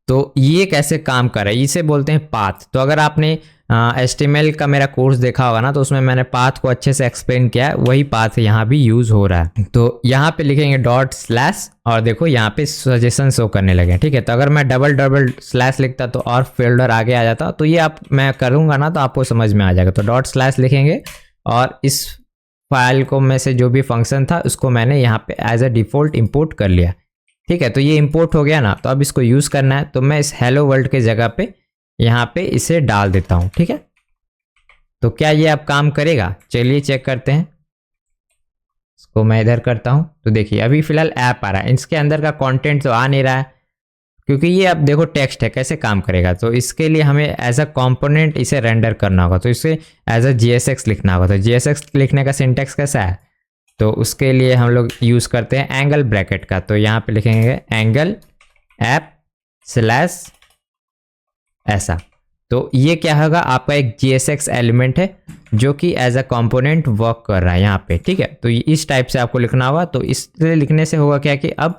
तो ये कैसे काम कर रहा है, इसे बोलते हैं पाथ। तो अगर आपने HTML का मेरा कोर्स देखा होगा ना, तो उसमें मैंने पाथ को अच्छे से एक्सप्लेन किया है, वही पाथ यहाँ भी यूज़ हो रहा है। तो यहाँ पे लिखेंगे ./ और देखो यहाँ पे सजेशन शो करने लगे, ठीक है। तो अगर मैं डबल स्लैश लिखता तो और फोल्डर आगे आ जाता। तो ये आप मैं करूँगा ना तो आपको समझ में आ जाएगा। तो ./ लिखेंगे और इस फाइल को में से जो भी फंक्शन था उसको मैंने यहाँ पे एज अ डिफ़ॉल्ट इम्पोर्ट कर लिया, ठीक है। तो ये इंपोर्ट हो गया ना। तो अब इसको यूज़ करना है, तो मैं इस हेलो वर्ल्ड के जगह पे यहाँ पे इसे डाल देता हूँ, ठीक है। तो क्या ये अब काम करेगा, चलिए चेक करते हैं। इसको मैं इधर करता हूँ। तो देखिए अभी फिलहाल ऐप आ रहा है, इसके अंदर का कंटेंट तो आ नहीं रहा है क्योंकि ये अब देखो टेक्स्ट है। कैसे काम करेगा, तो इसके लिए हमें एज अ कंपोनेंट इसे रेंडर करना होगा। तो इसे एज अ JSX लिखना होगा। तो JSX लिखने का सिंटेक्स कैसा है, तो उसके लिए हम लोग यूज़ करते हैं एंगल ब्रैकेट का। तो यहाँ पे लिखेंगे एंगल ऐप स्लैश ऐसा। तो ये क्या होगा, आपका एक JSX एलिमेंट है जो कि एज अ कंपोनेंट वर्क कर रहा है यहाँ पे, ठीक है। तो इस टाइप से आपको लिखना होगा। तो इससे लिखने से होगा क्या कि अब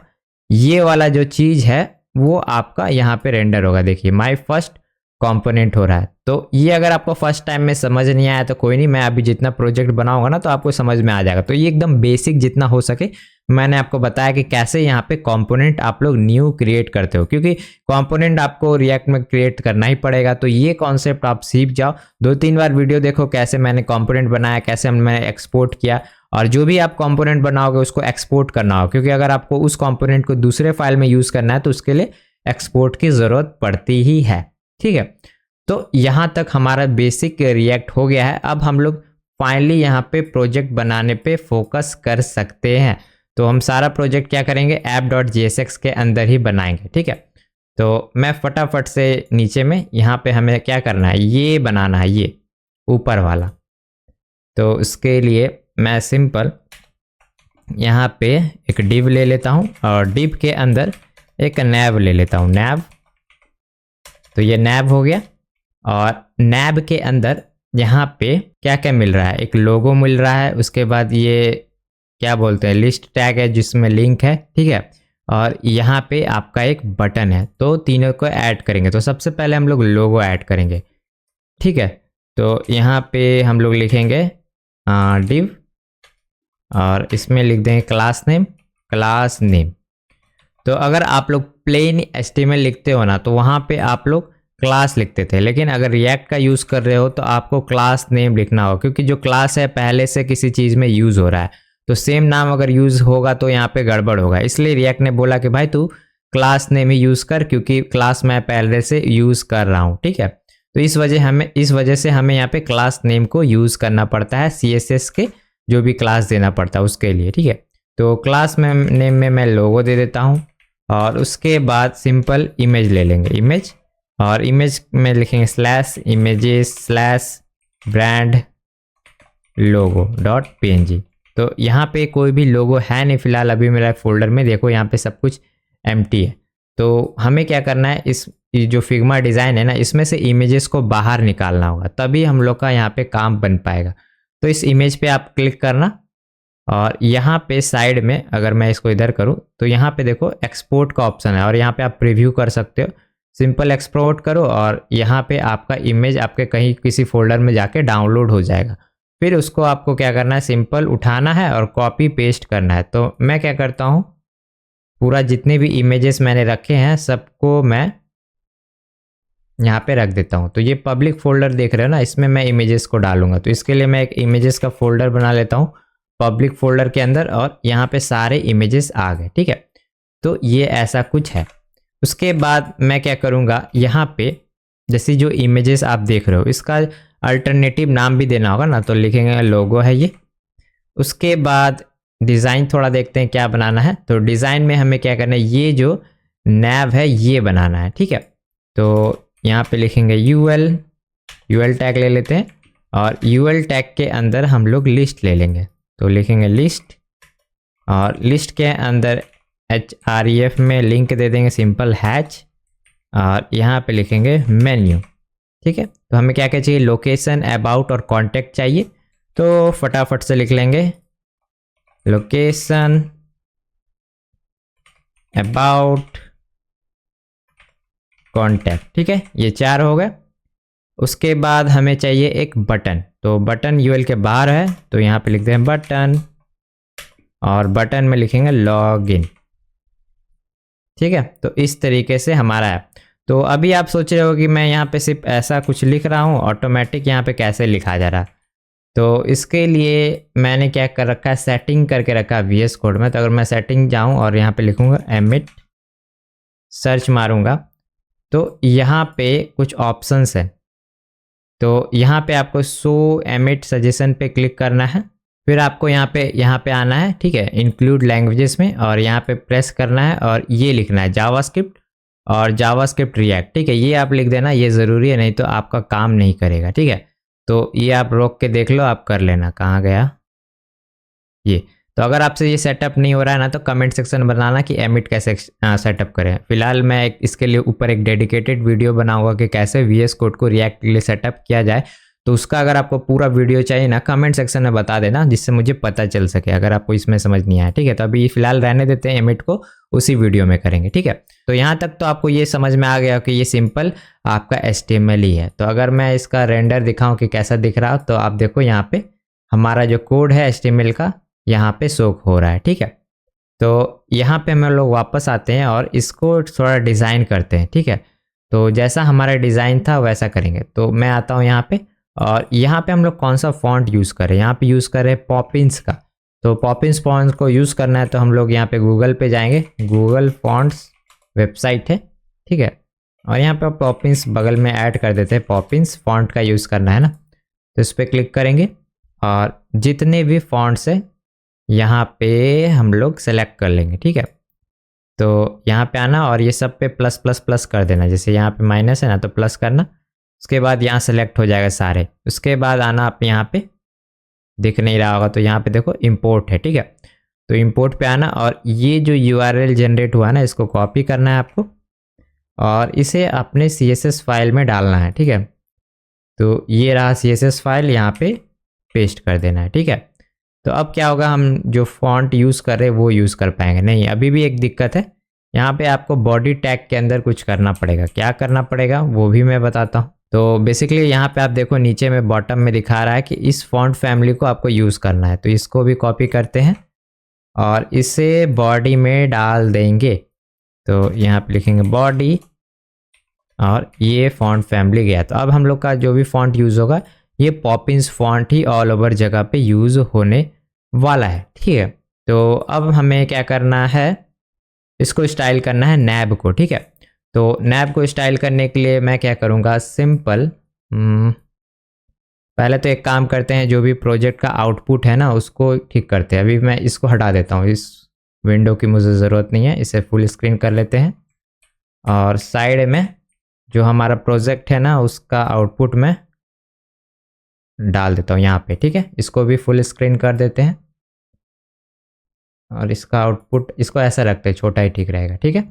ये वाला जो चीज़ है वो आपका यहाँ पे रेंडर होगा। देखिए माई फर्स्ट कंपोनेंट हो रहा है। तो ये अगर आपको फर्स्ट टाइम में समझ नहीं आया तो कोई नहीं, मैं अभी जितना प्रोजेक्ट बनाऊंगा ना तो आपको समझ में आ जाएगा। तो ये एकदम बेसिक जितना हो सके मैंने आपको बताया कि कैसे यहाँ पे कंपोनेंट आप लोग न्यू क्रिएट करते हो, क्योंकि कंपोनेंट आपको रिएक्ट में क्रिएट करना ही पड़ेगा। तो ये कॉन्सेप्ट आप सीख जाओ, 2-3 बार वीडियो देखो कैसे मैंने कंपोनेंट बनाया, कैसे मैंने एक्सपोर्ट किया। और जो भी आप कंपोनेंट बनाओगे उसको एक्सपोर्ट करना हो, क्योंकि अगर आपको उस कंपोनेंट को दूसरे फाइल में यूज़ करना है तो उसके लिए एक्सपोर्ट की ज़रूरत पड़ती ही है, ठीक है। तो यहाँ तक हमारा बेसिक रिएक्ट हो गया है। अब हम लोग फाइनली यहाँ पे प्रोजेक्ट बनाने पे फोकस कर सकते हैं। तो हम सारा प्रोजेक्ट क्या करेंगे, app.jsx के अंदर ही बनाएंगे, ठीक है। तो मैं फटाफट से नीचे में यहाँ पे हमें क्या करना है, ये बनाना है, ये ऊपर वाला। तो उसके लिए मैं सिंपल यहाँ पे एक div ले लेता हूँ और div के अंदर एक nav ले लेता हूँ, nav। तो ये nav हो गया और nav के अंदर यहाँ पे क्या क्या मिल रहा है, एक लोगो मिल रहा है, उसके बाद ये क्या बोलते हैं लिस्ट टैग है जिसमें लिंक है, ठीक है, और यहाँ पे आपका एक बटन है। तो तीनों को ऐड करेंगे। तो सबसे पहले हम लोग लोगो ऐड करेंगे, ठीक है। तो यहाँ पे हम लोग लिखेंगे div और इसमें लिख देंगे क्लास नेम। तो अगर आप लोग प्लेन HTML लिखते हो ना तो वहाँ पे आप लोग क्लास लिखते थे, लेकिन अगर रिएक्ट का यूज़ कर रहे हो तो आपको क्लास नेम लिखना होगा, क्योंकि जो क्लास है पहले से किसी चीज़ में यूज़ हो रहा है, तो सेम नाम अगर यूज़ होगा तो यहाँ पे गड़बड़ होगा। इसलिए रिएक्ट ने बोला कि भाई तू क्लास नेम ही यूज़ कर, क्योंकि क्लास मैं पहले से यूज़ कर रहा हूँ, ठीक है। तो इस वजह से हमें यहाँ पे क्लास नेम को यूज़ करना पड़ता है, CSS के जो भी क्लास देना पड़ता है उसके लिए, ठीक है। तो क्लास नेम में मैं लोगो दे देता हूँ और उसके बाद सिंपल इमेज ले लेंगे, इमेज, और इमेज में लिखेंगे /images/brand logo.png। तो यहाँ पे कोई भी लोगो है नहीं फिलहाल अभी मेरा फोल्डर में, देखो यहाँ पे सब कुछ एम्प्टी है। तो हमें क्या करना है, इस जो फिग्मा डिज़ाइन है ना इसमें से इमेजेस को बाहर निकालना होगा, तभी हम लोग का यहाँ पे काम बन पाएगा। तो इस इमेज पे आप क्लिक करना और यहाँ पे साइड में अगर मैं इसको इधर करूँ तो यहाँ पे देखो एक्सपोर्ट का ऑप्शन है और यहाँ पे आप प्रीव्यू कर सकते हो। सिंपल एक्सपोर्ट करो और यहाँ पे आपका इमेज आपके कहीं किसी फोल्डर में जाके डाउनलोड हो जाएगा। फिर उसको आपको क्या करना है, सिंपल उठाना है और कॉपी पेस्ट करना है। तो मैं क्या करता हूँ, पूरा जितने भी इमेजेस मैंने रखे हैं सबको मैं यहाँ पे रख देता हूँ। तो ये पब्लिक फोल्डर देख रहे हो ना, इसमें मैं इमेजेस को डालूंगा। तो इसके लिए मैं एक इमेजेस का फोल्डर बना लेता हूँ पब्लिक फोल्डर के अंदर और यहाँ पे सारे इमेजेस आ गए, ठीक है। तो ये ऐसा कुछ है। उसके बाद मैं क्या करूँगा, यहाँ पे जैसे जो इमेजेस आप देख रहे हो इसका अल्टरनेटिव नाम भी देना होगा ना, तो लिखेंगे लोगो है ये। उसके बाद डिज़ाइन थोड़ा देखते हैं क्या बनाना है। तो डिज़ाइन में हमें क्या करना है, ये जो नैव है ये बनाना है, ठीक है। तो यहाँ पे लिखेंगे यूएल टैग ले लेते हैं और यूएल टैग के अंदर हम लोग लिस्ट ले लेंगे। तो लिखेंगे लिस्ट और लिस्ट के अंदर href में लिंक दे देंगे सिंपल हैच और यहाँ पे लिखेंगे मेन्यू, ठीक है। तो हमें क्या क्या चाहिए, लोकेशन, अबाउट और कॉन्टैक्ट चाहिए। तो फटाफट से लिख लेंगे लोकेशन, अबाउट, कॉन्टैक्ट, ठीक है। ये 4 हो गए। उसके बाद हमें चाहिए एक बटन। तो बटन यूएल के बाहर है तो यहाँ पे लिखते हैं बटन और बटन में लिखेंगे लॉगिन, ठीक है। तो इस तरीके से हमारा है। तो अभी आप सोच रहे हो कि मैं यहाँ पे सिर्फ ऐसा कुछ लिख रहा हूँ, ऑटोमेटिक यहाँ पे कैसे लिखा जा रहा है। तो इसके लिए मैंने क्या कर रखा है, सेटिंग करके रखा है VS कोड में। तो अगर मैं सेटिंग जाऊँ और यहाँ पे लिखूँगा एमिट, सर्च मारूँगा तो यहाँ पे कुछ ऑप्शंस है। तो यहाँ पे आपको शो एमिट सजेशन पे क्लिक करना है, फिर आपको यहाँ पे आना है, ठीक है, इंक्लूड लैंग्वेजेस में, और यहाँ पे प्रेस करना है और ये लिखना है जावास्क्रिप्ट और जावास्क्रिप्ट रिएक्ट, ठीक है। ये आप लिख देना, ये ज़रूरी है, नहीं तो आपका काम नहीं करेगा, ठीक है। तो ये आप रोक के देख लो, आप कर लेना। कहाँ गया ये। तो अगर आपसे ये सेटअप नहीं हो रहा है ना तो कमेंट सेक्शन बनाना कि एमिट कैसे सेटअप करें। फिलहाल मैं इसके लिए ऊपर एक डेडिकेटेड वीडियो बनाऊंगा कि कैसे VS कोड को रिएक्ट के लिए सेटअप किया जाए। तो उसका अगर आपको पूरा वीडियो चाहिए ना, कमेंट सेक्शन में बता देना, जिससे मुझे पता चल सके अगर आपको इसमें समझ नहीं आया, ठीक है। तो अभी फिलहाल रहने देते हैं, एमिट को उसी वीडियो में करेंगे, ठीक है। तो यहाँ तक तो आपको ये समझ में आ गया कि ये सिंपल आपका HTML ही है। तो अगर मैं इसका रेंडर दिखाऊँ कि कैसा दिख रहा हो, तो आप देखो यहाँ पे हमारा जो कोड है HTML का यहाँ पे शो हो रहा है, ठीक है। तो यहाँ पे हम लोग वापस आते हैं और इसको थोड़ा डिज़ाइन करते हैं, ठीक है। तो जैसा हमारा डिज़ाइन था वैसा करेंगे। तो मैं आता हूँ यहाँ पे और यहाँ पे हम लोग कौन सा फॉन्ट यूज़ करें, यहाँ पे यूज़ करें पॉपिंस का। तो पॉपिंस फॉन्ट को यूज़ करना है तो हम लोग यहाँ पे गूगल पे जाएंगे, गूगल फॉन्ट्स वेबसाइट है, ठीक है। और यहाँ पे पॉपिंस बगल में ऐड कर देते हैं, पॉपिंस फॉन्ट का यूज़ करना है ना। तो इस पर क्लिक करेंगे और जितने भी फॉन्ट्स है यहाँ पे हम लोग सेलेक्ट कर लेंगे, ठीक है। तो यहाँ पे आना और ये सब पे प्लस प्लस प्लस कर देना, जैसे यहाँ पे माइनस है ना तो प्लस करना। उसके बाद यहाँ सेलेक्ट हो जाएगा सारे। उसके बाद आना आप यहाँ पे, दिख नहीं रहा होगा तो यहाँ पे देखो इंपोर्ट है, ठीक है। तो इंपोर्ट पे आना और ये जो URL जनरेट हुआ ना इसको कॉपी करना है आपको और इसे अपने CSS फाइल में डालना है, ठीक है। तो ये रहा CSS फाइल, यहाँ पे पेस्ट कर देना है, ठीक है। तो अब क्या होगा, हम जो फॉन्ट यूज़ कर रहे हैं वो यूज़ कर पाएंगे नहीं। अभी भी एक दिक्कत है, यहाँ पे आपको बॉडी टैग के अंदर कुछ करना पड़ेगा। क्या करना पड़ेगा वो भी मैं बताता हूँ। तो बेसिकली यहाँ पे आप देखो नीचे में बॉटम में दिखा रहा है कि इस फॉन्ट फैमिली को आपको यूज़ करना है। तो इसको भी कॉपी करते हैं और इसे बॉडी में डाल देंगे। तो यहाँ पे लिखेंगे बॉडी और ये फॉन्ट फैमिली गया। तो अब हम लोग का जो भी फॉन्ट यूज़ होगा ये पॉपिंस फॉन्ट ही ऑल ओवर जगह पे यूज़ होने वाला है, ठीक है। तो अब हमें क्या करना है, इसको स्टाइल करना है नैब को, ठीक है। तो नैब को स्टाइल करने के लिए मैं क्या करूँगा, सिंपल पहले तो एक काम करते हैं, जो भी प्रोजेक्ट का आउटपुट है ना उसको ठीक करते हैं। अभी मैं इसको हटा देता हूँ, इस विंडो की मुझे ज़रूरत नहीं है, इसे फुल स्क्रीन कर लेते हैं और साइड में जो हमारा प्रोजेक्ट है ना उसका आउटपुट मैं डाल देता हूँ यहाँ पे, ठीक है। इसको भी फुल स्क्रीन कर देते हैं और इसका आउटपुट इसको ऐसा रखते हैं, छोटा ही ठीक रहेगा, ठीक है।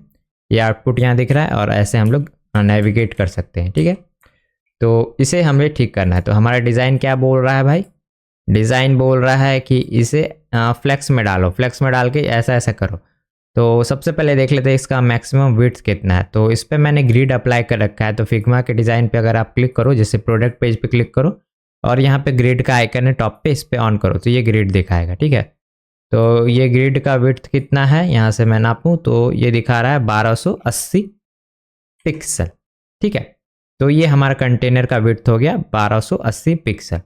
ये आउटपुट यहाँ दिख रहा है और ऐसे हम लोग नेविगेट कर सकते हैं, ठीक है। तो इसे हमें ठीक करना है। तो हमारा डिज़ाइन क्या बोल रहा है भाई, डिज़ाइन बोल रहा है कि इसे फ्लेक्स में डालो, फ्लेक्स में डाल के ऐसा ऐसा करो। तो सबसे पहले देख लेते हैं इसका मैक्सिमम विड्थ कितना है। तो इस पर मैंने ग्रिड अप्लाई कर रखा है। तो फिग्मा के डिज़ाइन पे अगर आप क्लिक करो, जैसे प्रोडक्ट पेज पे क्लिक करो और यहाँ पे ग्रिड का आइकन है टॉप पे, इस पर ऑन करो तो ये ग्रिड दिखाएगा, ठीक है। तो ये ग्रिड का विड्थ कितना है, यहाँ से मैं नापूँ तो ये दिखा रहा है 1280 पिक्सल, ठीक है। तो ये हमारा कंटेनर का विड्थ हो गया 1280 पिक्सल।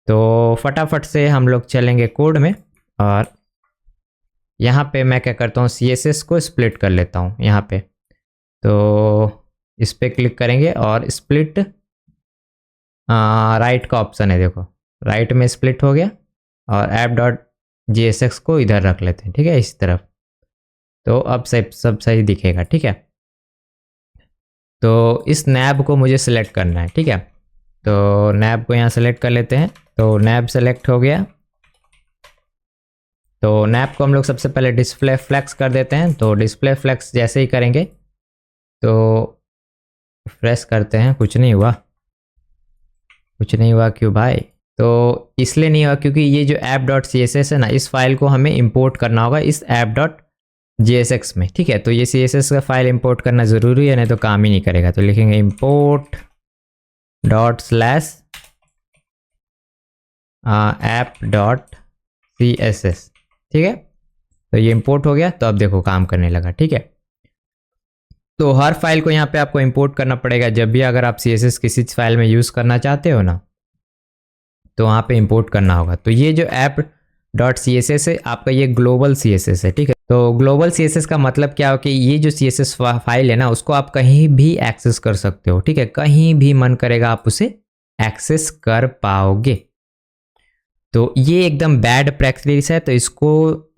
तो फटाफट से हम लोग चलेंगे कोड में और यहाँ पे मैं क्या करता हूँ, CSS को स्प्लिट कर लेता हूँ यहाँ पे। तो इस पर क्लिक करेंगे और स्प्लिट राइट का ऑप्शन है, देखो राइट में स्प्लिट हो गया और app.jsx को इधर रख लेते हैं, ठीक है, इस तरफ। तो अब सब सही दिखेगा, ठीक है। तो इस नैब को मुझे सिलेक्ट करना है, ठीक है। तो नैब को यहाँ सेलेक्ट कर लेते हैं। तो नैब सेलेक्ट हो गया। तो नैब को हम लोग सबसे पहले डिस्प्ले फ्लेक्स कर देते हैं। तो डिस्प्ले फ्लेक्स जैसे ही करेंगे तो फ्रेश करते हैं, कुछ नहीं हुआ, कुछ नहीं हुआ क्यों भाई। तो इसलिए नहीं हुआ क्योंकि ये जो app.css है ना, इस फाइल को हमें इंपोर्ट करना होगा इस app.jsx में, ठीक है। तो ये CSS का फाइल इंपोर्ट करना ज़रूरी है, नहीं तो काम ही नहीं करेगा। तो लिखेंगे import.app.css, ठीक है। तो ये इंपोर्ट हो गया। तो अब देखो काम करने लगा, ठीक है। तो हर फाइल को यहाँ पे आपको इंपोर्ट करना पड़ेगा जब भी अगर आप CSS किसी फाइल में यूज़ करना चाहते हो ना, तो वहाँ पे इंपोर्ट करना होगा। तो ये जो app.css है आपका, ये ग्लोबल CSS है, ठीक है। तो ग्लोबल CSS का मतलब क्या हो कि ये जो CSS फाइल है ना उसको आप कहीं भी एक्सेस कर सकते हो, ठीक है। कहीं भी मन करेगा आप उसे एक्सेस कर पाओगे। तो ये एकदम बैड प्रैक्टिस है, तो इसको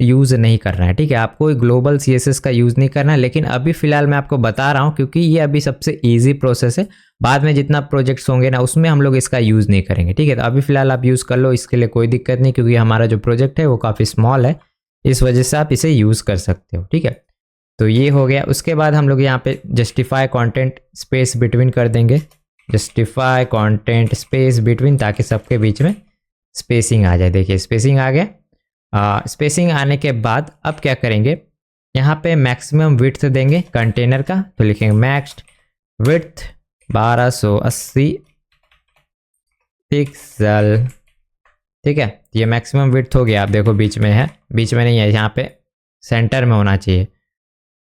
यूज़ नहीं करना है, ठीक है। आपको ग्लोबल CSS का यूज़ नहीं करना है। लेकिन अभी फ़िलहाल मैं आपको बता रहा हूँ क्योंकि ये अभी सबसे ईजी प्रोसेस है। बाद में जितना प्रोजेक्ट्स होंगे ना उसमें हम लोग इसका यूज़ नहीं करेंगे, ठीक है। तो अभी फ़िलहाल आप यूज़ कर लो, इसके लिए कोई दिक्कत नहीं, क्योंकि हमारा जो प्रोजेक्ट है वो काफ़ी स्मॉल है, इस वजह से आप इसे यूज़ कर सकते हो, ठीक है। तो ये हो गया। उसके बाद हम लोग यहाँ पे जस्टिफाई कॉन्टेंट स्पेस बिटवीन कर देंगे, जस्टिफाई कॉन्टेंट स्पेस बिटवीन, ताकि सबके बीच में स्पेसिंग आ जाए। देखिए स्पेसिंग आ गया। स्पेसिंग आने के बाद अब क्या करेंगे, यहाँ पे मैक्सिमम विड्थ देंगे कंटेनर का। तो लिखेंगे मैक्स विड्थ 1280 पिक्सल, ठीक है। ये मैक्सिमम विड्थ हो गया। आप देखो बीच में है, बीच में नहीं है, यहाँ पे सेंटर में होना चाहिए।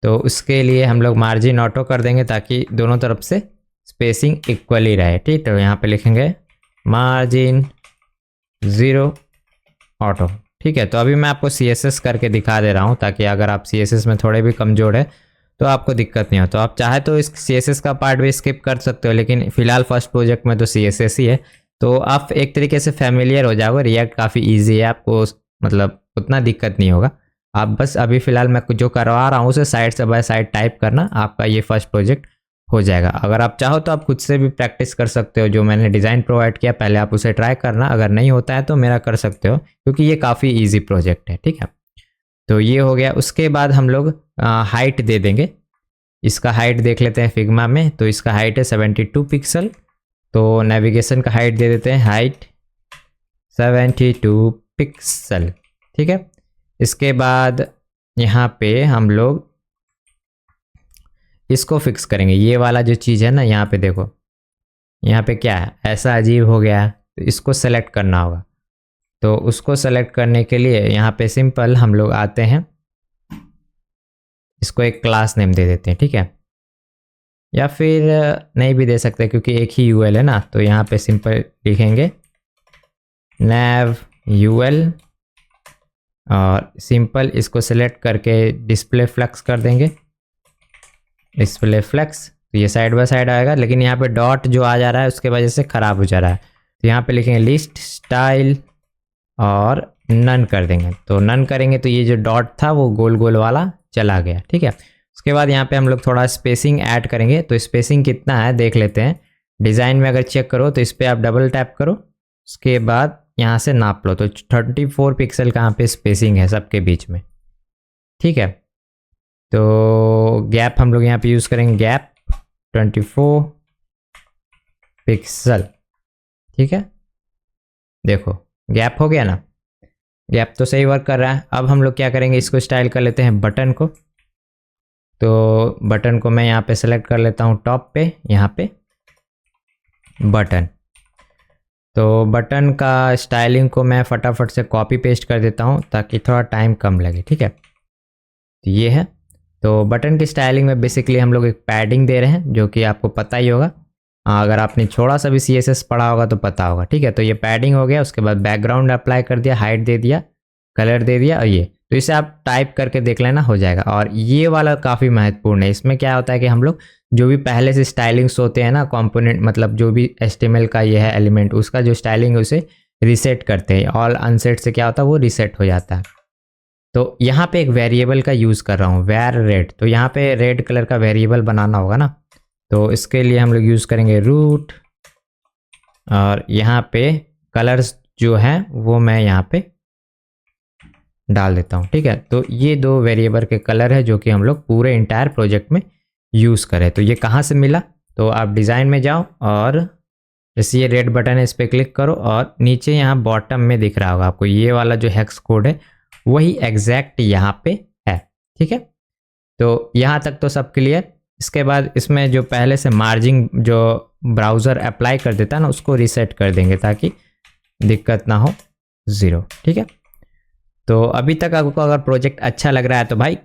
तो उसके लिए हम लोग मार्जिन ऑटो कर देंगे ताकि दोनों तरफ से स्पेसिंग इक्वली रहे, ठीक। तो यहाँ पे लिखेंगे मार्जिन 0 ऑटो, ठीक है। तो अभी मैं आपको CSS करके दिखा दे रहा हूँ ताकि अगर आप CSS में थोड़े भी कमज़ोर है तो आपको दिक्कत नहीं हो। तो आप चाहे तो इस CSS का पार्ट भी स्किप कर सकते हो, लेकिन फ़िलहाल फर्स्ट प्रोजेक्ट में तो CSS ही है। तो आप एक तरीके से फैमिलियर हो जाओगे। रिएक्ट काफ़ी ईजी है, आपको मतलब उतना दिक्कत नहीं होगा। आप बस अभी फ़िलहाल मैं जो करवा रहा हूँ उसे साइड से बाय साइड टाइप करना, आपका ये फर्स्ट प्रोजेक्ट हो जाएगा। अगर आप चाहो तो आप खुद से भी प्रैक्टिस कर सकते हो, जो मैंने डिज़ाइन प्रोवाइड किया पहले आप उसे ट्राई करना। अगर नहीं होता है तो मेरा कर सकते हो, क्योंकि ये काफ़ी इजी प्रोजेक्ट है, ठीक है। तो ये हो गया। उसके बाद हम लोग हाइट दे देंगे। इसका हाइट देख लेते हैं फिग्मा में, तो इसका हाइट है 72 पिक्सल। तो नेविगेशन का हाइट दे देते हैं, हाइट 72 पिक्सल, ठीक है। इसके बाद यहाँ पे हम लोग इसको फिक्स करेंगे। ये वाला जो चीज़ है ना, यहाँ पे देखो, यहाँ पे क्या है, ऐसा अजीब हो गया है, तो इसको सेलेक्ट करना होगा। तो उसको सेलेक्ट करने के लिए यहाँ पे सिंपल हम लोग आते हैं, इसको एक क्लास नेम दे देते हैं, ठीक है। या फिर नहीं भी दे सकते क्योंकि एक ही यूएल है ना, तो यहाँ पे सिंपल लिखेंगे nav ul और सिंपल इसको सेलेक्ट करके डिस्प्ले फ्लेक्स कर देंगे, डिस्प्ले फ्लेक्स। तो ये साइड बाय साइड आएगा, लेकिन यहाँ पे डॉट जो आ जा रहा है उसके वजह से ख़राब हो जा रहा है। तो यहाँ पे लिखेंगे लिस्ट स्टाइल और नन कर देंगे। तो नन करेंगे तो ये जो डॉट था वो गोल गोल वाला चला गया, ठीक है। उसके बाद यहाँ पे हम लोग थोड़ा स्पेसिंग ऐड करेंगे। तो स्पेसिंग कितना है देख लेते हैं। डिज़ाइन में अगर चेक करो तो इस पर आप डबल टैप करो, उसके बाद यहाँ से नाप लो। तो 34 पिक्सल का यहाँ पे स्पेसिंग है सबके बीच में, ठीक है। तो गैप हम लोग यहाँ पे यूज़ करेंगे, गैप 24 पिक्सल, ठीक है। देखो गैप हो गया ना, गैप तो सही वर्क कर रहा है। अब हम लोग क्या करेंगे, इसको स्टाइल कर लेते हैं बटन को। तो बटन को मैं यहाँ पे सेलेक्ट कर लेता हूँ टॉप पे, यहाँ पे बटन। तो बटन का स्टाइलिंग को मैं फटाफट से कॉपी पेस्ट कर देता हूँ ताकि थोड़ा टाइम कम लगे, ठीक है। तो ये है। तो बटन की स्टाइलिंग में बेसिकली हम लोग एक पैडिंग दे रहे हैं, जो कि आपको पता ही होगा। अगर आपने थोड़ा सा भी CSS पढ़ा होगा तो पता होगा, ठीक है। तो ये पैडिंग हो गया। उसके बाद बैकग्राउंड अप्लाई कर दिया, हाइट दे दिया, कलर दे दिया, और ये तो इसे आप टाइप करके देख लेना, हो जाएगा। और ये वाला काफ़ी महत्वपूर्ण है। इसमें क्या होता है कि हम लोग जो भी पहले से स्टाइलिंग्स होते हैं ना, कंपोनेंट मतलब जो भी HTML का ये है एलिमेंट, उसका जो स्टाइलिंग है उसे रीसेट करते हैं। ऑल अनसेट से क्या होता है, वो रीसेट हो जाता है। तो यहाँ पे एक वेरिएबल का यूज़ कर रहा हूँ, वेर रेड। तो यहाँ पे रेड कलर का वेरिएबल बनाना होगा ना, तो इसके लिए हम लोग यूज़ करेंगे रूट, और यहाँ पे कलर्स जो हैं वो मैं यहाँ पे डाल देता हूँ, ठीक है। तो ये दो वेरिएबल के कलर है जो कि हम लोग पूरे इंटायर प्रोजेक्ट में यूज़ करें। तो ये कहाँ से मिला, तो आप डिज़ाइन में जाओ और जैसे ये रेड बटन है इस पर क्लिक करो, और नीचे यहाँ बॉटम में दिख रहा होगा आपको ये वाला जो हेक्स कोड है, वही एग्जैक्ट यहाँ पे है, ठीक है। तो यहाँ तक तो सब क्लियर। इसके बाद इसमें जो पहले से मार्जिन जो ब्राउज़र अप्लाई कर देता है ना, उसको रीसेट कर देंगे ताकि दिक्कत ना हो, 0, ठीक है। तो अभी तक आपको अगर प्रोजेक्ट अच्छा लग रहा है तो भाई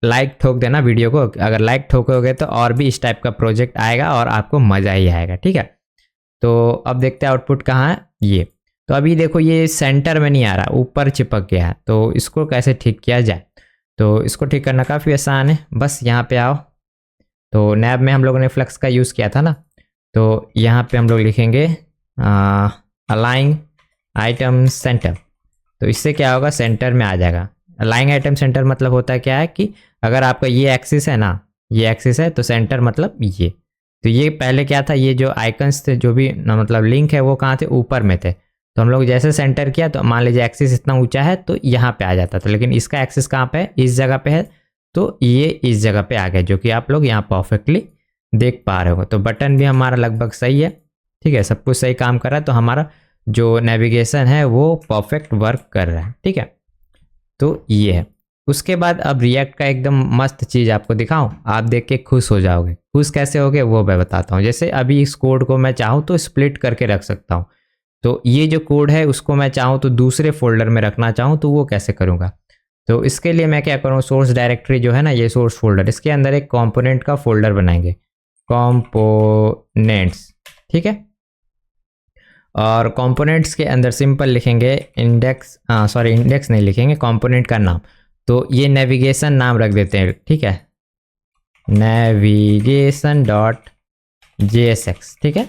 लाइक ठोक देना वीडियो को। अगर लाइक ठोकोगे तो और भी इस टाइप का प्रोजेक्ट आएगा और आपको मज़ा ही आएगा, ठीक है। तो अब देखते हैं आउटपुट कहाँ है, ये। तो अभी देखो ये सेंटर में नहीं आ रहा, ऊपर चिपक गया है। तो इसको कैसे ठीक किया जाए, तो इसको ठीक करना काफ़ी आसान है। बस यहाँ पे आओ, तो नैब में हम लोगों ने फ्लेक्स का यूज़ किया था ना, तो यहाँ पे हम लोग लिखेंगे अलाइन आइटम सेंटर। तो इससे क्या होगा, सेंटर में आ जाएगा। अलाइन आइटम सेंटर मतलब होता है क्या है कि अगर आपका ये एक्सिस है ना, ये एक्सिस है, तो सेंटर मतलब ये। तो ये पहले क्या था, ये जो आइकन्स थे जो भी मतलब लिंक है वो कहाँ थे, ऊपर में थे। तो हम लोग जैसे सेंटर किया तो मान लीजिए एक्सिस इतना ऊंचा है तो यहाँ पे आ जाता था, लेकिन इसका एक्सिस कहाँ पे है, इस जगह पे है, तो ये इस जगह पे आ गया, जो कि आप लोग यहाँ परफेक्टली देख पा रहे हो। तो बटन भी हमारा लगभग सही है, ठीक है, सब कुछ सही काम कर रहा है। तो हमारा जो नेविगेशन है वो परफेक्ट वर्क कर रहा है, ठीक है। तो ये है। उसके बाद अब रिएक्ट का एकदम मस्त चीज़ आपको दिखाऊं, आप देख के खुश हो जाओगे। खुश कैसे होगे वो मैं बताता हूँ। जैसे अभी इस कोड को मैं चाहूँ तो स्प्लिट करके रख सकता हूँ। तो ये जो कोड है उसको मैं चाहूँ तो दूसरे फोल्डर में रखना चाहूँ तो वो कैसे करूँगा। तो इसके लिए मैं क्या करूँ, सोर्स डायरेक्टरी जो है ना, ये सोर्स फोल्डर, इसके अंदर एक कॉम्पोनेंट का फोल्डर बनाएंगे, कॉम्पोनेंट्स, ठीक है। और कंपोनेंट्स के अंदर सिंपल लिखेंगे इंडेक्स, इंडेक्स नहीं लिखेंगे, कंपोनेंट का नाम। तो ये नेविगेशन नाम रख देते हैं, ठीक है, नेविगेशन डॉट JSX, ठीक है।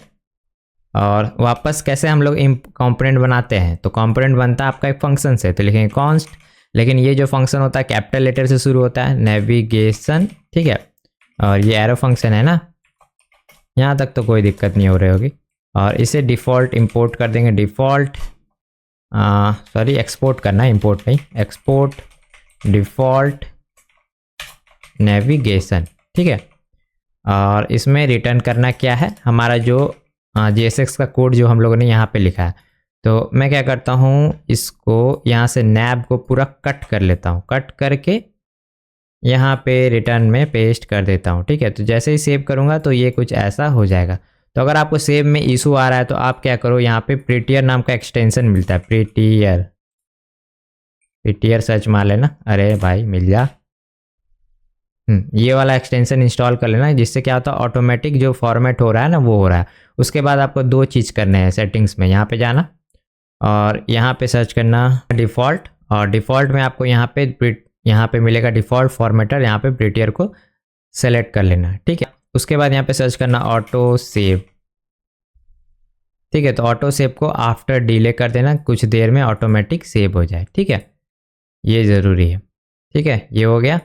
और वापस कैसे हम लोग कंपोनेंट बनाते हैं, तो कंपोनेंट बनता है आपका एक फंक्शन से, तो लिखेंगे कॉन्स्ट, लेकिन ये जो फंक्शन होता है कैपिटल लेटर से शुरू होता है, नेविगेशन, ठीक है। और ये एरो फंक्शन है ना, यहाँ तक तो कोई दिक्कत नहीं हो रही होगी। और इसे डिफ़ॉल्ट इंपोर्ट कर देंगे, डिफ़ॉल्ट एक्सपोर्ट करना है, इंपोर्ट नहीं, एक्सपोर्ट डिफ़ॉल्ट नेविगेशन, ठीक है। और इसमें रिटर्न करना क्या है, हमारा जो JSX का कोड जो हम लोगों ने यहाँ पे लिखा है। तो मैं क्या करता हूँ, इसको यहाँ से नैब को पूरा कट कर लेता हूँ, कट करके यहाँ पे रिटर्न में पेस्ट कर देता हूँ, ठीक है। तो जैसे ही सेव करूँगा तो ये कुछ ऐसा हो जाएगा। तो अगर आपको सेव में इशू आ रहा है तो आप क्या करो, यहाँ पे प्रीटियर नाम का एक्सटेंशन मिलता है, प्रीटियर सर्च मार लेना, अरे भाई मिल जा। ये वाला एक्सटेंशन इंस्टॉल कर लेना, जिससे क्या होता है ऑटोमेटिक जो फॉर्मेट हो रहा है ना वो हो रहा है। उसके बाद आपको दो चीज़ करने हैं सेटिंग्स में, यहाँ पे जाना और यहाँ पे सर्च करना डिफ़ॉल्ट, और डिफ़ॉल्ट में आपको यहाँ पे मिलेगा डिफ़ॉल्ट फॉर्मेटर, यहाँ पे प्रीटियर को सेलेक्ट कर लेना, ठीक है। उसके बाद यहाँ पे सर्च करना ऑटो सेव, ठीक है। तो ऑटो सेव को आफ्टर डिले कर देना, कुछ देर में ऑटोमेटिक सेव हो जाए, ठीक है। ये ज़रूरी है, ठीक है। ये हो गया,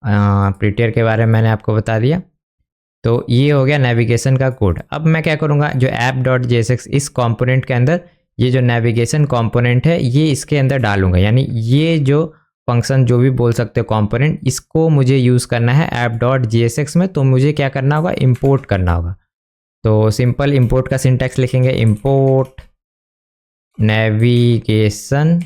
प्रीटियर के बारे में मैंने आपको बता दिया। तो ये हो गया नेविगेशन का कोड। अब मैं क्या करूँगा, जो app.jsx इस कंपोनेंट के अंदर ये जो नेविगेशन कंपोनेंट है ये इसके अंदर डालूंगा, यानी ये जो फंक्शन जो भी बोल सकते हो कंपोनेंट, इसको मुझे यूज़ करना है app.jsx में। तो मुझे क्या करना होगा, इंपोर्ट करना होगा। तो सिंपल इंपोर्ट का सिंटैक्स लिखेंगे, इंपोर्ट नेविगेशन,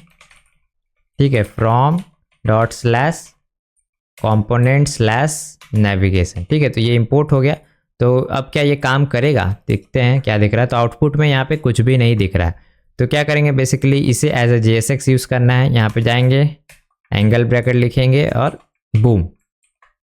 ठीक है, फ्रॉम ./component/navigation, ठीक है। तो ये इंपोर्ट हो गया। तो अब क्या ये काम करेगा, देखते हैं क्या दिख रहा है। तो आउटपुट में यहाँ पे कुछ भी नहीं दिख रहा है। तो क्या करेंगे, बेसिकली इसे एज ए JSX यूज़ करना है। यहाँ पे जाएंगे, एंगल ब्रैकेट लिखेंगे और बूम,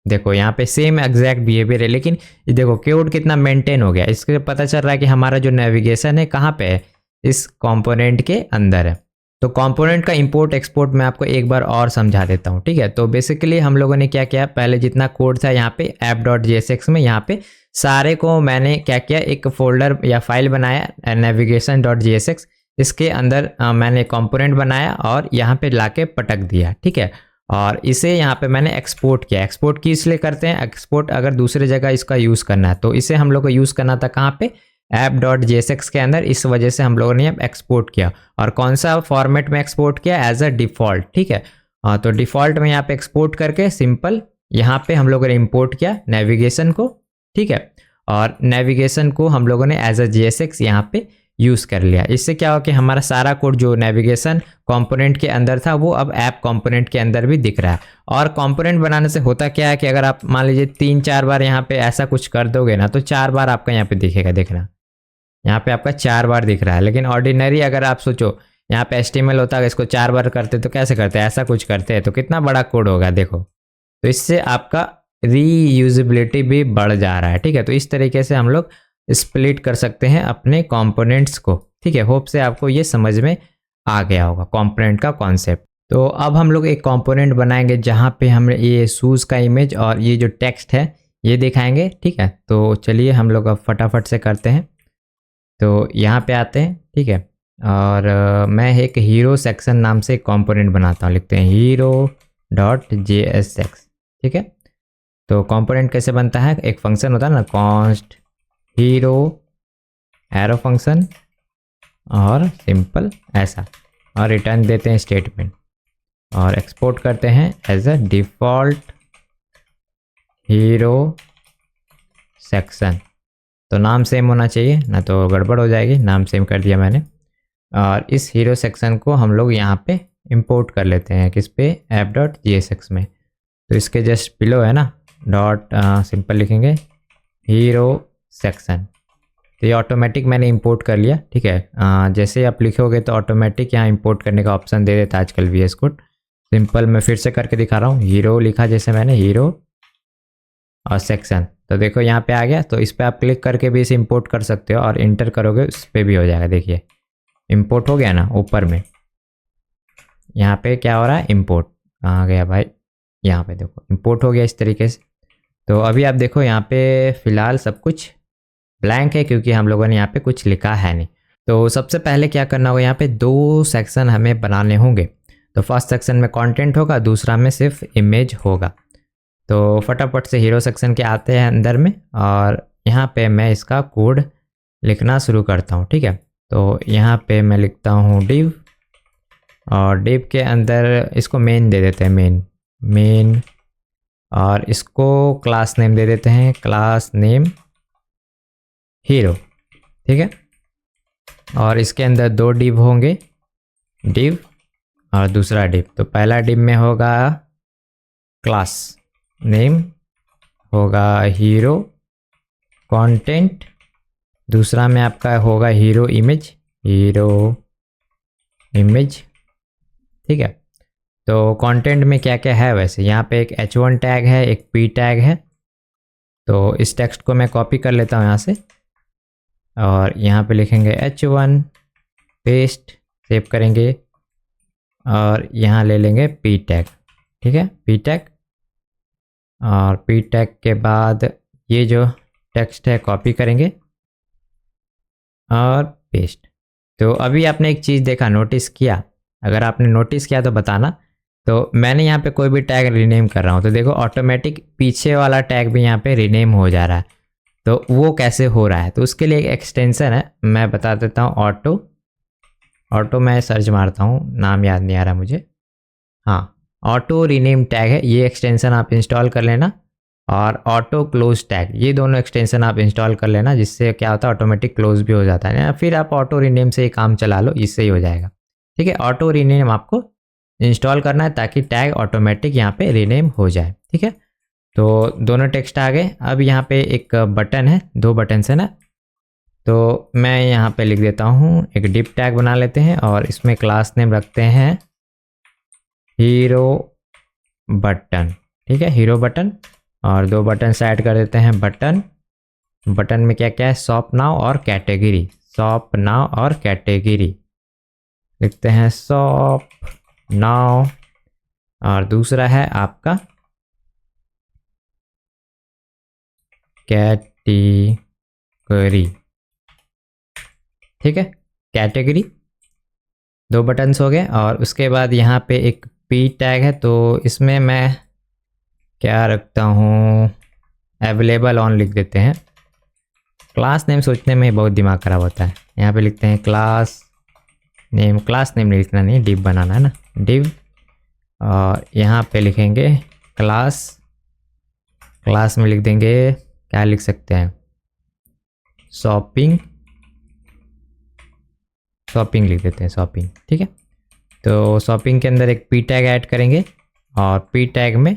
देखो यहाँ पे सेम एग्जैक्ट बिहेवियर है, लेकिन देखो कोड कितना मेंटेन हो गया। इससे पता चल रहा है कि हमारा जो नेविगेशन है कहाँ पे है, इस कंपोनेंट के अंदर है। तो कंपोनेंट का इंपोर्ट एक्सपोर्ट मैं आपको एक बार और समझा देता हूँ, ठीक है। तो बेसिकली हम लोगों ने क्या किया, पहले जितना कोड था यहाँ पे app.jsx में, यहाँ पे सारे को मैंने क्या किया, एक फोल्डर या फाइल बनाया navigation.jsx, इसके अंदर मैंने कंपोनेंट बनाया और यहाँ पे लाके पटक दिया, ठीक है। और इसे यहाँ पे मैंने एक्सपोर्ट किया। एक्सपोर्ट किस लिए करते हैं, एक्सपोर्ट अगर दूसरे जगह इसका यूज़ करना है। तो इसे हम लोग को यूज़ करना था कहाँ पे, app.jsx के अंदर। इस वजह से हम लोगों ने अब एक्सपोर्ट किया। और कौन सा फॉर्मेट में एक्सपोर्ट किया, एज अ डिफ़ॉल्ट, ठीक है। तो डिफ़ॉल्ट में यहाँ पे एक्सपोर्ट करके सिंपल यहाँ पे हम लोगों ने इंपोर्ट किया नेविगेशन को, ठीक है। और नेविगेशन को हम लोगों ने एज अ JSX यहाँ पे यूज़ कर लिया। इससे क्या हो कि हमारा सारा कोड जो नेविगेशन कंपोनेंट के अंदर था वो अब ऐप कंपोनेंट के अंदर भी दिख रहा है। और कंपोनेंट बनाने से होता क्या है कि अगर आप मान लीजिए 3-4 बार यहाँ पे ऐसा कुछ कर दोगे ना, तो 4 बार आपका यहाँ पे दिखेगा, देखना यहाँ पे आपका 4 बार दिख रहा है। लेकिन ऑर्डिनरी अगर आप सोचो यहाँ पे HTML होता है, इसको 4 बार करते तो कैसे करते हैं, ऐसा कुछ करते हैं तो कितना बड़ा कोड होगा, देखो। तो इससे आपका रीयूजेबिलिटी भी बढ़ जा रहा है, ठीक है। तो इस तरीके से हम लोग स्प्लिट कर सकते हैं अपने कंपोनेंट्स को, ठीक है। होप से आपको ये समझ में आ गया होगा कंपोनेंट का कॉन्सेप्ट। तो अब हम लोग एक कंपोनेंट बनाएंगे जहाँ पे हम ये शूज़ का इमेज और ये जो टेक्स्ट है ये दिखाएंगे, ठीक है। तो चलिए हम लोग अब फटाफट से करते हैं। तो यहाँ पे आते हैं, ठीक है। और मैं एक हीरो सेक्शन नाम से एक कंपोनेंट बनाता हूँ, लिखते हैं hero.jsx, ठीक है। तो कंपोनेंट कैसे बनता है, एक फंक्शन होता है ना, कॉन्स्ट हीरो एरो फंक्शन, और सिंपल ऐसा, और रिटर्न देते हैं स्टेटमेंट, और एक्सपोर्ट करते हैं as a default hero section. तो नाम सेम होना चाहिए, ना तो गड़बड़ हो जाएगी। नाम सेम कर दिया मैंने। और इस हीरो सेक्शन को हम लोग यहाँ पे इंपोर्ट कर लेते हैं, किस पे, app.jsx में। तो इसके जस्ट बिलो है ना डॉट, सिंपल लिखेंगे हीरो सेक्शन। तो ये ऑटोमेटिक मैंने इंपोर्ट कर लिया, ठीक है। जैसे आप लिखोगे तो ऑटोमेटिक यहाँ इंपोर्ट करने का ऑप्शन दे देता है आजकल VS कोड। सिंपल मैं फिर से करके दिखा रहा हूँ, हीरो लिखा जैसे मैंने, हीरो और सेक्शन। तो देखो यहाँ पे आ गया। तो इस पर आप क्लिक करके भी इसे इंपोर्ट कर सकते हो, और इंटर करोगे उस पर भी हो जाएगा। देखिए इंपोर्ट हो गया ना ऊपर में, यहाँ पे क्या हो रहा है, इंपोर्ट। कहाँ गया भाई, यहाँ पे देखो इंपोर्ट हो गया इस तरीके से। तो अभी आप देखो यहाँ पे फ़िलहाल सब कुछ ब्लैंक है, क्योंकि हम लोगों ने यहाँ पे कुछ लिखा है नहीं। तो सबसे पहले क्या करना होगा, यहाँ पे 2 सेक्शन हमें बनाने होंगे। तो फर्स्ट सेक्शन में कंटेंट होगा, दूसरा में सिर्फ इमेज होगा। तो फटाफट से हीरो सेक्शन के आते हैं अंदर में, और यहाँ पे मैं इसका कोड लिखना शुरू करता हूँ, ठीक है। तो यहाँ पे मैं लिखता हूँ div और डिव के अंदर इसको मेन दे देते हैं, मेन। और इसको क्लास नेम दे देते हैं, क्लास नेम हीरो। ठीक है, और इसके अंदर 2 डिव होंगे, डिव और दूसरा डिव। तो पहला डिव में होगा क्लास नेम, होगा हीरो कंटेंट। दूसरा में आपका होगा हीरो इमेज, ठीक है। तो कंटेंट में क्या क्या है, वैसे यहाँ पे एक h1 टैग है, एक p टैग है। तो इस टेक्स्ट को मैं कॉपी कर लेता हूँ यहाँ से, और यहाँ पे लिखेंगे h1, पेस्ट, सेव करेंगे, और यहाँ ले लेंगे p टैग। ठीक है, p टैग, और p टैग के बाद ये जो टेक्स्ट है कॉपी करेंगे और पेस्ट। तो अभी आपने एक चीज़ देखा, नोटिस किया? अगर आपने नोटिस किया तो बताना। तो मैंने यहाँ पे कोई भी टैग रीनेम कर रहा हूँ तो देखो ऑटोमेटिक पीछे वाला टैग भी यहाँ पे रीनेम हो जा रहा है। तो वो कैसे हो रहा है, तो उसके लिए एक एक्सटेंशन है, मैं बता देता हूँ। ऑटो मैं सर्च मारता हूँ, नाम याद नहीं आ रहा मुझे। हाँ, ऑटो रीनेम टैग है, ये एक्सटेंशन आप इंस्टॉल कर लेना। और ऑटो क्लोज टैग, ये दोनों एक्सटेंशन आप इंस्टॉल कर लेना, जिससे क्या होता है ऑटोमेटिक क्लोज भी हो जाता है। या फिर आप ऑटो रीनेम से ही काम चला लो, इससे ही हो जाएगा। ठीक है, ऑटो रीनेम आपको इंस्टॉल करना है ताकि टैग ऑटोमेटिक यहाँ पे रीनेम हो जाए। ठीक है, तो दोनों टेक्स्ट आ गए। अब यहाँ पे एक बटन है, 2 बटन है ना, तो मैं यहाँ पे लिख देता हूँ, एक डिव टैग बना लेते हैं और इसमें क्लास नेम रखते हैं हीरो बटन। ठीक है, हीरो बटन, और 2 बटन से ऐड कर देते हैं बटन में क्या क्या है, शॉप नाउ और कैटेगरी। लिखते हैं शॉप नाउ, और दूसरा है आपका कैटेगरी। ठीक है, कैटेगरी, 2 बटन्स हो गए। और उसके बाद यहाँ पे एक p टैग है, तो इसमें मैं क्या रखता हूँ, अवेलेबल ऑन लिख देते हैं। क्लास नेम सोचने में बहुत दिमाग खराब होता है। यहाँ पे लिखते हैं क्लास नेम नहीं लिखना, नहीं डिव बनाना है ना, डिव। और यहाँ पे लिखेंगे क्लास में लिख देंगे, क्या लिख सकते हैं, शॉपिंग लिख देते हैं, शॉपिंग। ठीक है, तो शॉपिंग के अंदर एक p टैग ऐड करेंगे, और p टैग में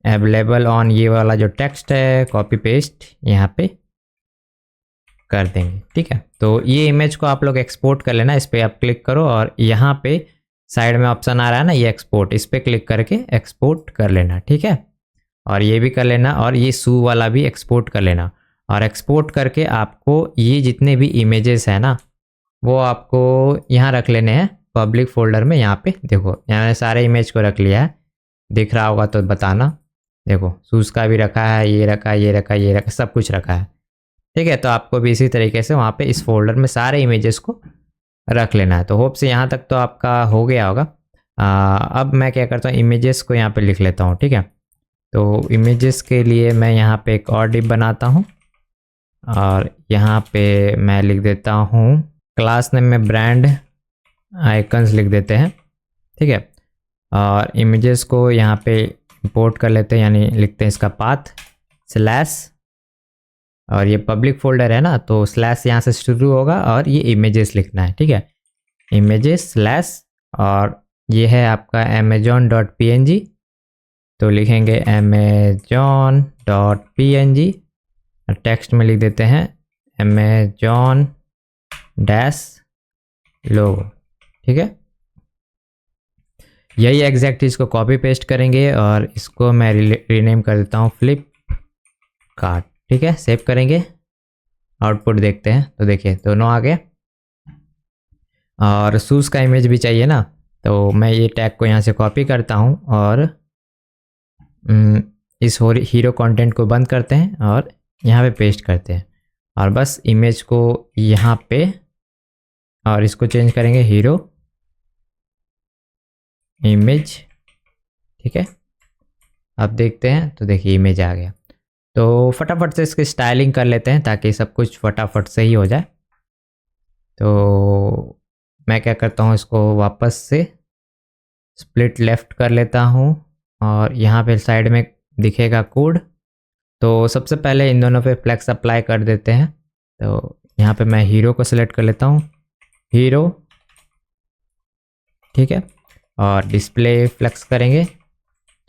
अवेलेबल ऑन ये वाला जो टेक्स्ट है कॉपी पेस्ट यहाँ पे कर देंगे। ठीक है, तो ये इमेज को आप लोग एक्सपोर्ट कर लेना। इस पर आप क्लिक करो और यहाँ पे साइड में ऑप्शन आ रहा है ना, ये एक्सपोर्ट, इस पर क्लिक करके एक्सपोर्ट कर लेना। ठीक है, और ये भी कर लेना, और ये सू वाला भी एक्सपोर्ट कर लेना। और एक्सपोर्ट करके आपको ये जितने भी इमेजेस है ना, वो आपको यहाँ रख लेने हैं पब्लिक फोल्डर में। यहाँ पे देखो, यहाँ सारे इमेज को रख लिया है, दिख रहा होगा तो बताना। देखो शूज़ का भी रखा है, ये रखा, सब कुछ रखा है। ठीक है, तो आपको भी इसी तरीके से वहाँ पे इस फोल्डर में सारे इमेजेस को रख लेना है। तो होप से यहाँ तक तो आपका हो गया होगा। अब मैं क्या करता हूँ, इमेजेस को यहाँ पे लिख लेता हूँ। ठीक है, तो इमेजेस के लिए मैं यहाँ पे एक और डिव बनाता हूँ, और यहाँ पे मैं लिख देता हूँ क्लास नेम में ब्रांड आइकन्स लिख देते हैं। ठीक है, और इमेजेस को यहाँ पे इंपोर्ट कर लेते हैं, यानी लिखते हैं इसका पाथ स्लैश, और ये पब्लिक फोल्डर है ना, तो स्लैश यहाँ से शुरू होगा और ये इमेजेस लिखना है। ठीक है, इमेजेस स्लैश, और ये है आपका amazon.png, तो लिखेंगे amazon.png, और टेक्स्ट में लिख देते हैं amazon डैश लोगो। ठीक है, यही एग्जैक्ट चीज़ को कॉपी पेस्ट करेंगे, और इसको मैं रीनेम कर देता हूँ फ्लिपकार्ट। ठीक है, सेव करेंगे, आउटपुट देखते हैं। तो देखिए दोनों आ गए, और शूज़ का इमेज भी चाहिए ना, तो मैं ये टैग को यहाँ से कॉपी करता हूँ, और इस हीरो कंटेंट को बंद करते हैं और यहाँ पे पेस्ट करते हैं, और बस इमेज को यहाँ पे, और इसको चेंज करेंगे हीरो इमेज। ठीक है, अब देखते हैं, तो देखिए इमेज आ गया। तो फटाफट से इसकी स्टाइलिंग कर लेते हैं ताकि सब कुछ फटाफट से ही हो जाए। तो मैं क्या करता हूँ, इसको वापस से स्प्लिट लेफ़्ट कर लेता हूँ और यहाँ पे साइड में दिखेगा कोड। तो सबसे पहले इन दोनों पे फ्लेक्स अप्लाई कर देते हैं। तो यहाँ पे मैं हीरो को सिलेक्ट कर लेता हूँ, हीरो, ठीक है। और डिस्प्ले फ्लेक्स करेंगे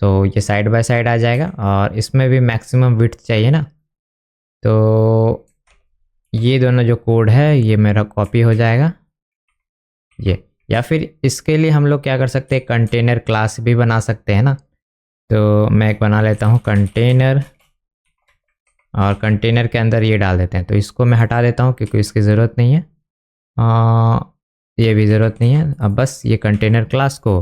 तो ये साइड बाय साइड आ जाएगा और इसमें भी मैक्सिमम विड्थ चाहिए ना, तो ये दोनों जो कोड है ये मेरा कॉपी हो जाएगा ये। या फिर इसके लिए हम लोग क्या कर सकते हैं, कंटेनर क्लास भी बना सकते हैं ना। तो मैं एक बना लेता हूँ कंटेनर और कंटेनर के अंदर ये डाल देते हैं। तो इसको मैं हटा देता हूँ क्योंकि इसकी ज़रूरत नहीं है, ये भी ज़रूरत नहीं है। अब बस ये कंटेनर क्लास को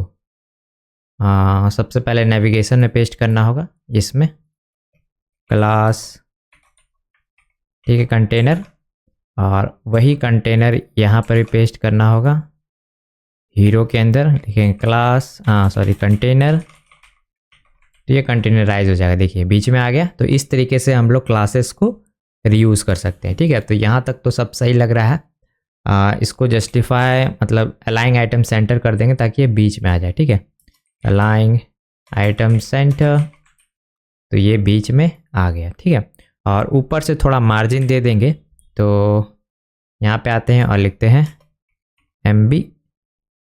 सबसे पहले नेविगेशन में पेस्ट करना होगा, इसमें क्लास, ठीक है, कंटेनर। और वही कंटेनर यहाँ पर भी पेस्ट करना होगा हीरो के अंदर, देखिए क्लास, सॉरी कंटेनर। तो ये कंटेनराइज हो जाएगा, देखिए बीच में आ गया। तो इस तरीके से हम लोग क्लासेस को रीयूज़ कर सकते हैं, ठीक है। तो यहाँ तक तो सब सही लग रहा है। इसको जस्टिफाई मतलब अलाइंग आइटम सेंटर कर देंगे ताकि ये बीच में आ जाए, ठीक है। अलाइंग आइटम सेंटर, तो ये बीच में आ गया, ठीक है। और ऊपर से थोड़ा मार्जिन दे देंगे। तो यहाँ पे आते हैं और लिखते हैं MB,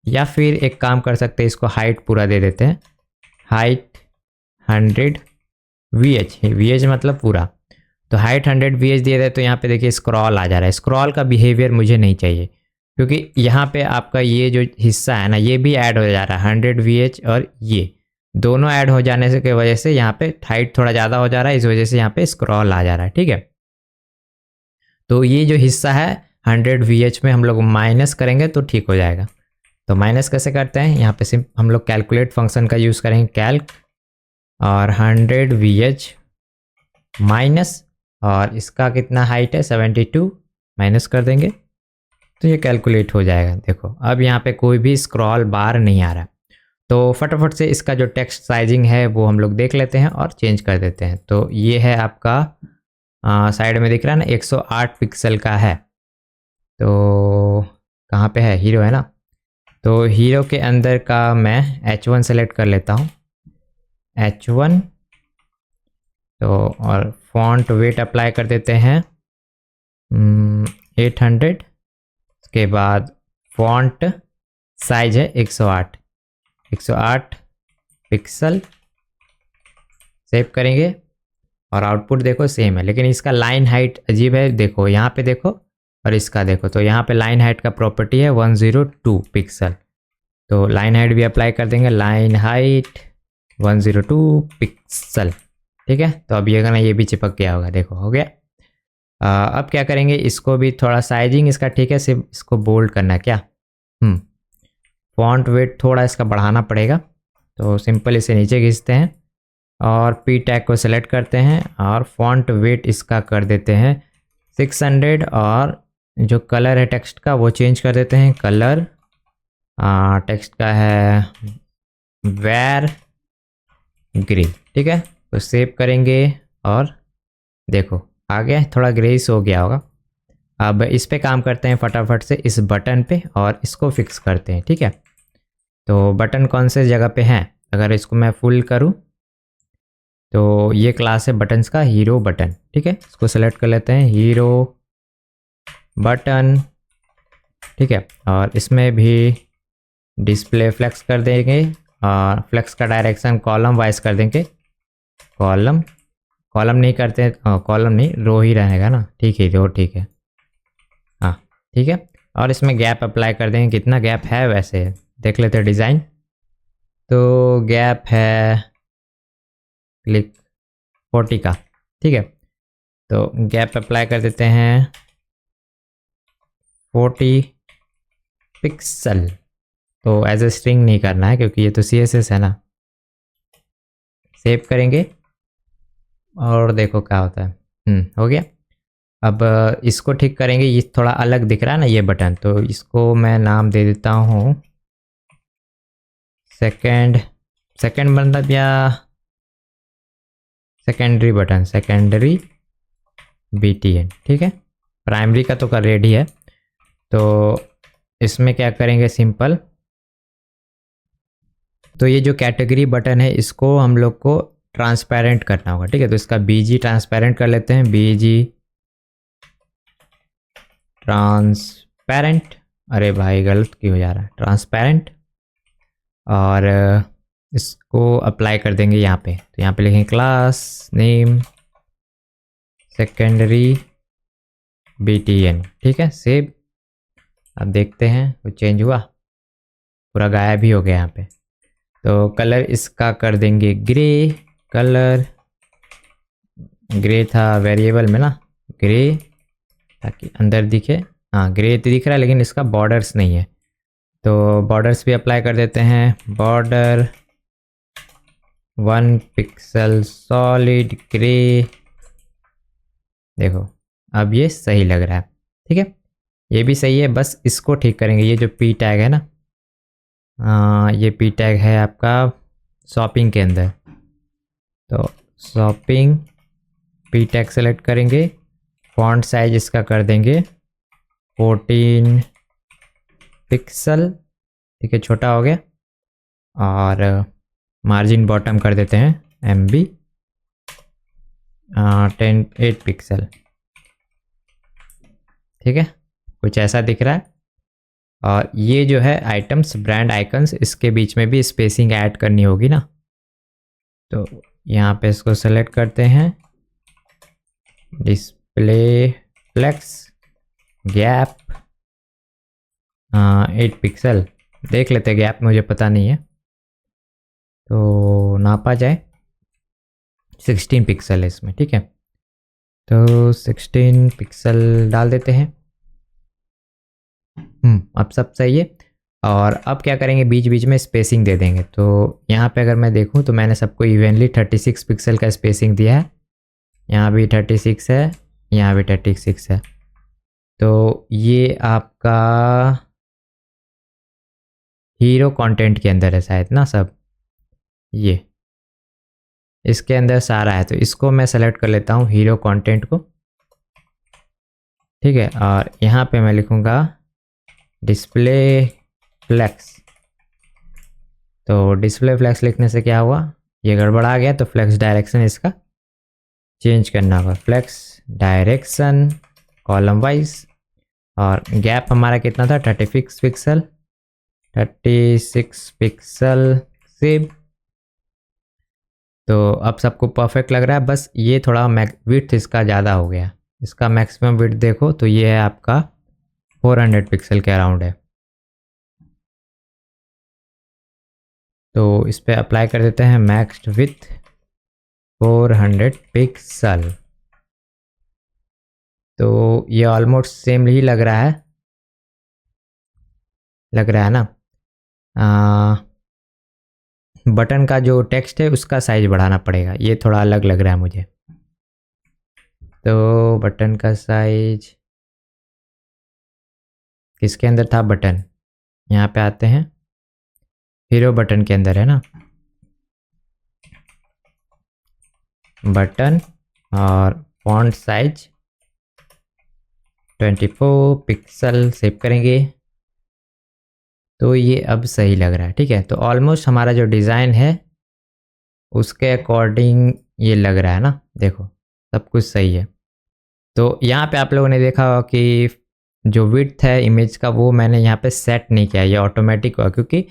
या फिर एक काम कर सकते हैं, इसको हाइट पूरा दे देते हैं, हाइट 100 VH, VH मतलब पूरा। तो हाइट 100 VH दिया जाए तो यहाँ पे देखिए स्क्रॉल आ जा रहा है। स्क्रॉल का बिहेवियर मुझे नहीं चाहिए क्योंकि यहाँ पे आपका ये जो हिस्सा है ना ये भी ऐड हो जा रहा है, 100 VH और ये दोनों ऐड हो जाने से की वजह से यहाँ पे हाइट थोड़ा ज़्यादा हो जा रहा है, इस वजह से यहाँ पे स्क्रॉल आ जा रहा है, ठीक है। तो ये जो हिस्सा है 100 VH में हम लोग माइनस करेंगे तो ठीक हो जाएगा। तो माइनस कैसे करते हैं, यहाँ पे सिर्फ हम लोग कैलकुलेट फंक्शन का यूज़ करेंगे, कैल्क और 100 VH माइनस, और इसका कितना हाइट है 72, माइनस कर देंगे तो ये कैलकुलेट हो जाएगा। देखो अब यहाँ पे कोई भी स्क्रॉल बार नहीं आ रहा। तो फटाफट से इसका जो टेक्स्ट साइजिंग है वो हम लोग देख लेते हैं और चेंज कर देते हैं। तो ये है आपका साइड में दिख रहा है ना 108 पिक्सल का है। तो कहाँ पे है, हीरो है ना। तो हीरो के अंदर का मैं H1 सेलेक्ट कर लेता हूँ, H1। तो और फॉन्ट वेट अप्लाई कर देते हैं 800। उसके बाद फॉन्ट साइज है 108 पिक्सल, सेव करेंगे और आउटपुट देखो सेम है, लेकिन इसका लाइन हाइट अजीब है। देखो यहाँ पे देखो और इसका देखो, तो यहाँ पे लाइन हाइट का प्रॉपर्टी है 102 पिक्सल। तो लाइन हाइट भी अप्लाई कर देंगे, लाइन हाइट 102 पिक्सल, ठीक है। तो अब ये ना ये भी चिपक गया होगा, देखो हो गया। अब क्या करेंगे, इसको भी थोड़ा साइजिंग इसका, ठीक है, सिर्फ इसको बोल्ड करना है क्या। फॉन्ट वेट थोड़ा इसका बढ़ाना पड़ेगा। तो सिंपल इसे नीचे खींचते हैं और P टैग को सेलेक्ट करते हैं और फॉन्ट वेट इसका कर देते हैं 600। और जो कलर है टेक्स्ट का वो चेंज कर देते हैं, कलर टेक्स्ट का है वेर ग्रीन, ठीक है। तो सेव करेंगे और देखो आ गया, थोड़ा ग्रेस हो गया होगा। अब इस पे काम करते हैं फटाफट से, इस बटन पे, और इसको फिक्स करते हैं, ठीक है। तो बटन कौन से जगह पे हैं, अगर इसको मैं फुल करूं तो ये क्लास है बटन्स का, हीरो बटन, ठीक है। इसको सेलेक्ट कर लेते हैं, हीरो बटन, ठीक है। और इसमें भी डिस्प्ले फ्लेक्स कर देंगे और फ्लेक्स का डायरेक्शन कॉलम वाइज कर देंगे, कॉलम नहीं करते, कॉलम नहीं, रो ही रहेगा ना, ठीक है, रो, ठीक है, हाँ ठीक है। और इसमें गैप अप्लाई कर देंगे, कितना गैप है वैसे देख लेते हैं डिज़ाइन। तो गैप है क्लिक 40 का, ठीक है। तो गैप अप्लाई कर देते हैं 40 पिक्सल। तो एज ए स्ट्रिंग नहीं करना है क्योंकि ये तो CSS है ना। सेव करेंगे और देखो क्या होता है, हो गया। अब इसको ठीक करेंगे, ये थोड़ा अलग दिख रहा है ना ये बटन, तो इसको मैं नाम दे देता हूँ सेकेंड मतलब, या सेकेंडरी बटन, सेकेंडरी BTN, ठीक है। प्राइमरी का तो कर रेडी है। तो इसमें क्या करेंगे, सिंपल तो ये जो कैटेगरी बटन है इसको हम लोग को ट्रांसपेरेंट करना होगा, ठीक है। तो इसका बीजी ट्रांसपेरेंट कर लेते हैं, बीजी ट्रांसपेरेंट, अरे भाई गलत क्यों हो जा रहा है, ट्रांसपेरेंट। और इसको अप्लाई कर देंगे यहाँ पे। तो यहाँ पे लिखेंगे क्लास नेम सेकेंडरी BTN, ठीक है, सेव। अब देखते हैं कुछ चेंज हुआ, पूरा गायब भी हो गया यहाँ पे। तो कलर इसका कर देंगे ग्रे कलर, ग्रे था वेरिएबल में ना, ग्रे, ताकि अंदर दिखे। हाँ ग्रे तो दिख रहा है लेकिन इसका बॉर्डर्स नहीं है, तो बॉर्डर्स भी अप्लाई कर देते हैं। बॉर्डर 1 पिक्सल सॉलिड ग्रे, देखो अब ये सही लग रहा है, ठीक है, ये भी सही है। बस इसको ठीक करेंगे, ये जो P टैग है ना, ये P टैग है आपका शॉपिंग के अंदर। तो शॉपिंग P टैग सेलेक्ट करेंगे, फॉन्ट साइज इसका कर देंगे 14 पिक्सल, ठीक है, छोटा हो गया। और मार्जिन बॉटम कर देते हैं MB 8 पिक्सल, ठीक है, कुछ ऐसा दिख रहा है। और ये जो है आइटम्स ब्रांड आइकन्स, इसके बीच में भी स्पेसिंग ऐड करनी होगी ना। तो यहाँ पे इसको सेलेक्ट करते हैं, डिस्प्ले फ्लेक्स गैप 8 पिक्सल, देख लेते हैं गैप, मुझे पता नहीं है तो नापा जाए। 16 पिक्सल है इसमें, ठीक है, तो 16 पिक्सल डाल देते हैं। अब सब सही है। और अब क्या करेंगे, बीच बीच में स्पेसिंग दे देंगे। तो यहाँ पे अगर मैं देखूँ तो मैंने सबको इवनली 36 पिक्सल का स्पेसिंग दिया है, यहाँ भी 36 है, यहाँ भी 36 है। तो ये आपका हीरो कंटेंट के अंदर है शायद ना सब, ये इसके अंदर सारा है। तो इसको मैं सेलेक्ट कर लेता हूँ हीरो कंटेंट को, ठीक है। और यहाँ पे मैं लिखूँगा डिस्प्ले फ्लेक्स। तो डिस्प्ले फ्लेक्स लिखने से क्या हुआ, ये गड़बड़ा गया, तो फ्लेक्स डायरेक्शन इसका चेंज करना होगा, फ्लेक्स डायरेक्शन कॉलम वाइज। और गैप हमारा कितना था, 36 पिक्सल, 36 पिक्सल सेव। तो अब सबको परफेक्ट लग रहा है। बस ये थोड़ा विड्थ इसका ज़्यादा हो गया, इसका मैक्सिमम विड्थ देखो तो ये है आपका 400 पिक्सल के अराउंड है। तो इस पर अप्लाई कर देते हैं मैक्स विथ 400 पिक्सल। तो ये ऑलमोस्ट सेम ही लग रहा है, ना। बटन का जो टेक्स्ट है उसका साइज बढ़ाना पड़ेगा, ये थोड़ा अलग लग रहा है मुझे। तो बटन का साइज किसके अंदर था, बटन, यहाँ पे आते हैं, हीरो बटन के अंदर है ना, बटन, और फॉन्ट साइज 24 पिक्सल सेव करेंगे। तो ये अब सही लग रहा है, ठीक है। तो ऑलमोस्ट हमारा जो डिज़ाइन है उसके अकॉर्डिंग ये लग रहा है ना, देखो सब कुछ सही है। तो यहाँ पे आप लोगों ने देखा होगा कि जो विड्थ है इमेज का वो मैंने यहाँ पे सेट नहीं किया, ये ऑटोमेटिक हुआ, क्योंकि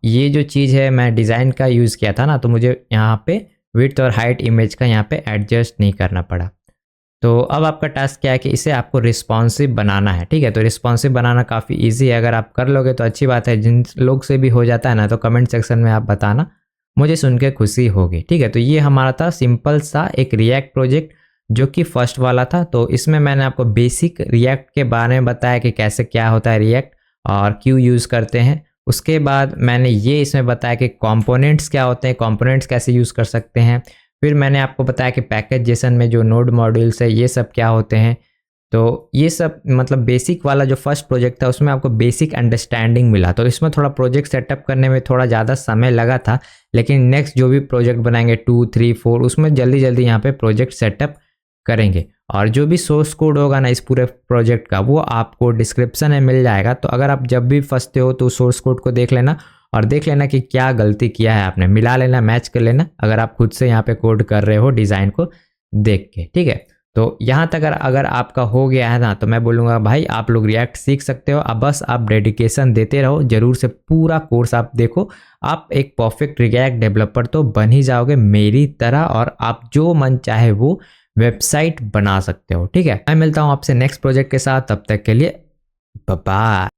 ये जो चीज़ है मैं डिज़ाइन का यूज़ किया था ना, तो मुझे यहाँ पे विड्थ और हाइट इमेज का यहाँ पे एडजस्ट नहीं करना पड़ा। तो अब आपका टास्क क्या है कि इसे आपको रिस्पॉन्सिव बनाना है, ठीक है। तो रिस्पॉन्सिव बनाना काफ़ी इजी है, अगर आप कर लोगे तो अच्छी बात है। जिन लोग से भी हो जाता है ना तो कमेंट सेक्शन में आप बताना, मुझे सुन के खुशी होगी, ठीक है। तो ये हमारा था सिंपल सा एक रिएक्ट प्रोजेक्ट जो कि फर्स्ट वाला था। तो इसमें मैंने आपको बेसिक रिएक्ट के बारे में बताया कि कैसे क्या होता है रिएक्ट और क्यों यूज़ करते हैं। उसके बाद मैंने ये इसमें बताया कि कंपोनेंट्स क्या होते हैं, कंपोनेंट्स कैसे यूज़ कर सकते हैं। फिर मैंने आपको बताया कि पैकेज जेसन में जो नोड मॉड्यूल्स है ये सब क्या होते हैं। तो ये सब मतलब बेसिक वाला जो फर्स्ट प्रोजेक्ट था उसमें आपको बेसिक अंडरस्टैंडिंग मिला। तो इसमें थोड़ा प्रोजेक्ट सेटअप करने में थोड़ा ज़्यादा समय लगा था, लेकिन नेक्स्ट जो भी प्रोजेक्ट बनाएंगे 2, 3, 4 उसमें जल्दी जल्दी यहाँ पे प्रोजेक्ट सेटअप करेंगे। और जो भी सोर्स कोड होगा ना इस पूरे प्रोजेक्ट का, वो आपको डिस्क्रिप्शन में मिल जाएगा। तो अगर आप जब भी फंसते हो तो सोर्स कोड को देख लेना और देख लेना कि क्या गलती किया है आपने, मिला लेना, मैच कर लेना, अगर आप खुद से यहाँ पे कोड कर रहे हो डिज़ाइन को देख के, ठीक है। तो यहाँ तक अगर आपका हो गया है ना, तो मैं बोलूँगा भाई आप लोग रिएक्ट सीख सकते हो। अब बस आप डेडिकेशन देते रहो, जरूर से पूरा कोर्स आप देखो, आप एक परफेक्ट रिएक्ट डेवलपर तो बन ही जाओगे मेरी तरह, और आप जो मन चाहे वो वेबसाइट बना सकते हो, ठीक है। मैं मिलता हूँ आपसे नेक्स्ट प्रोजेक्ट के साथ, तब तक के लिए बाय बाय।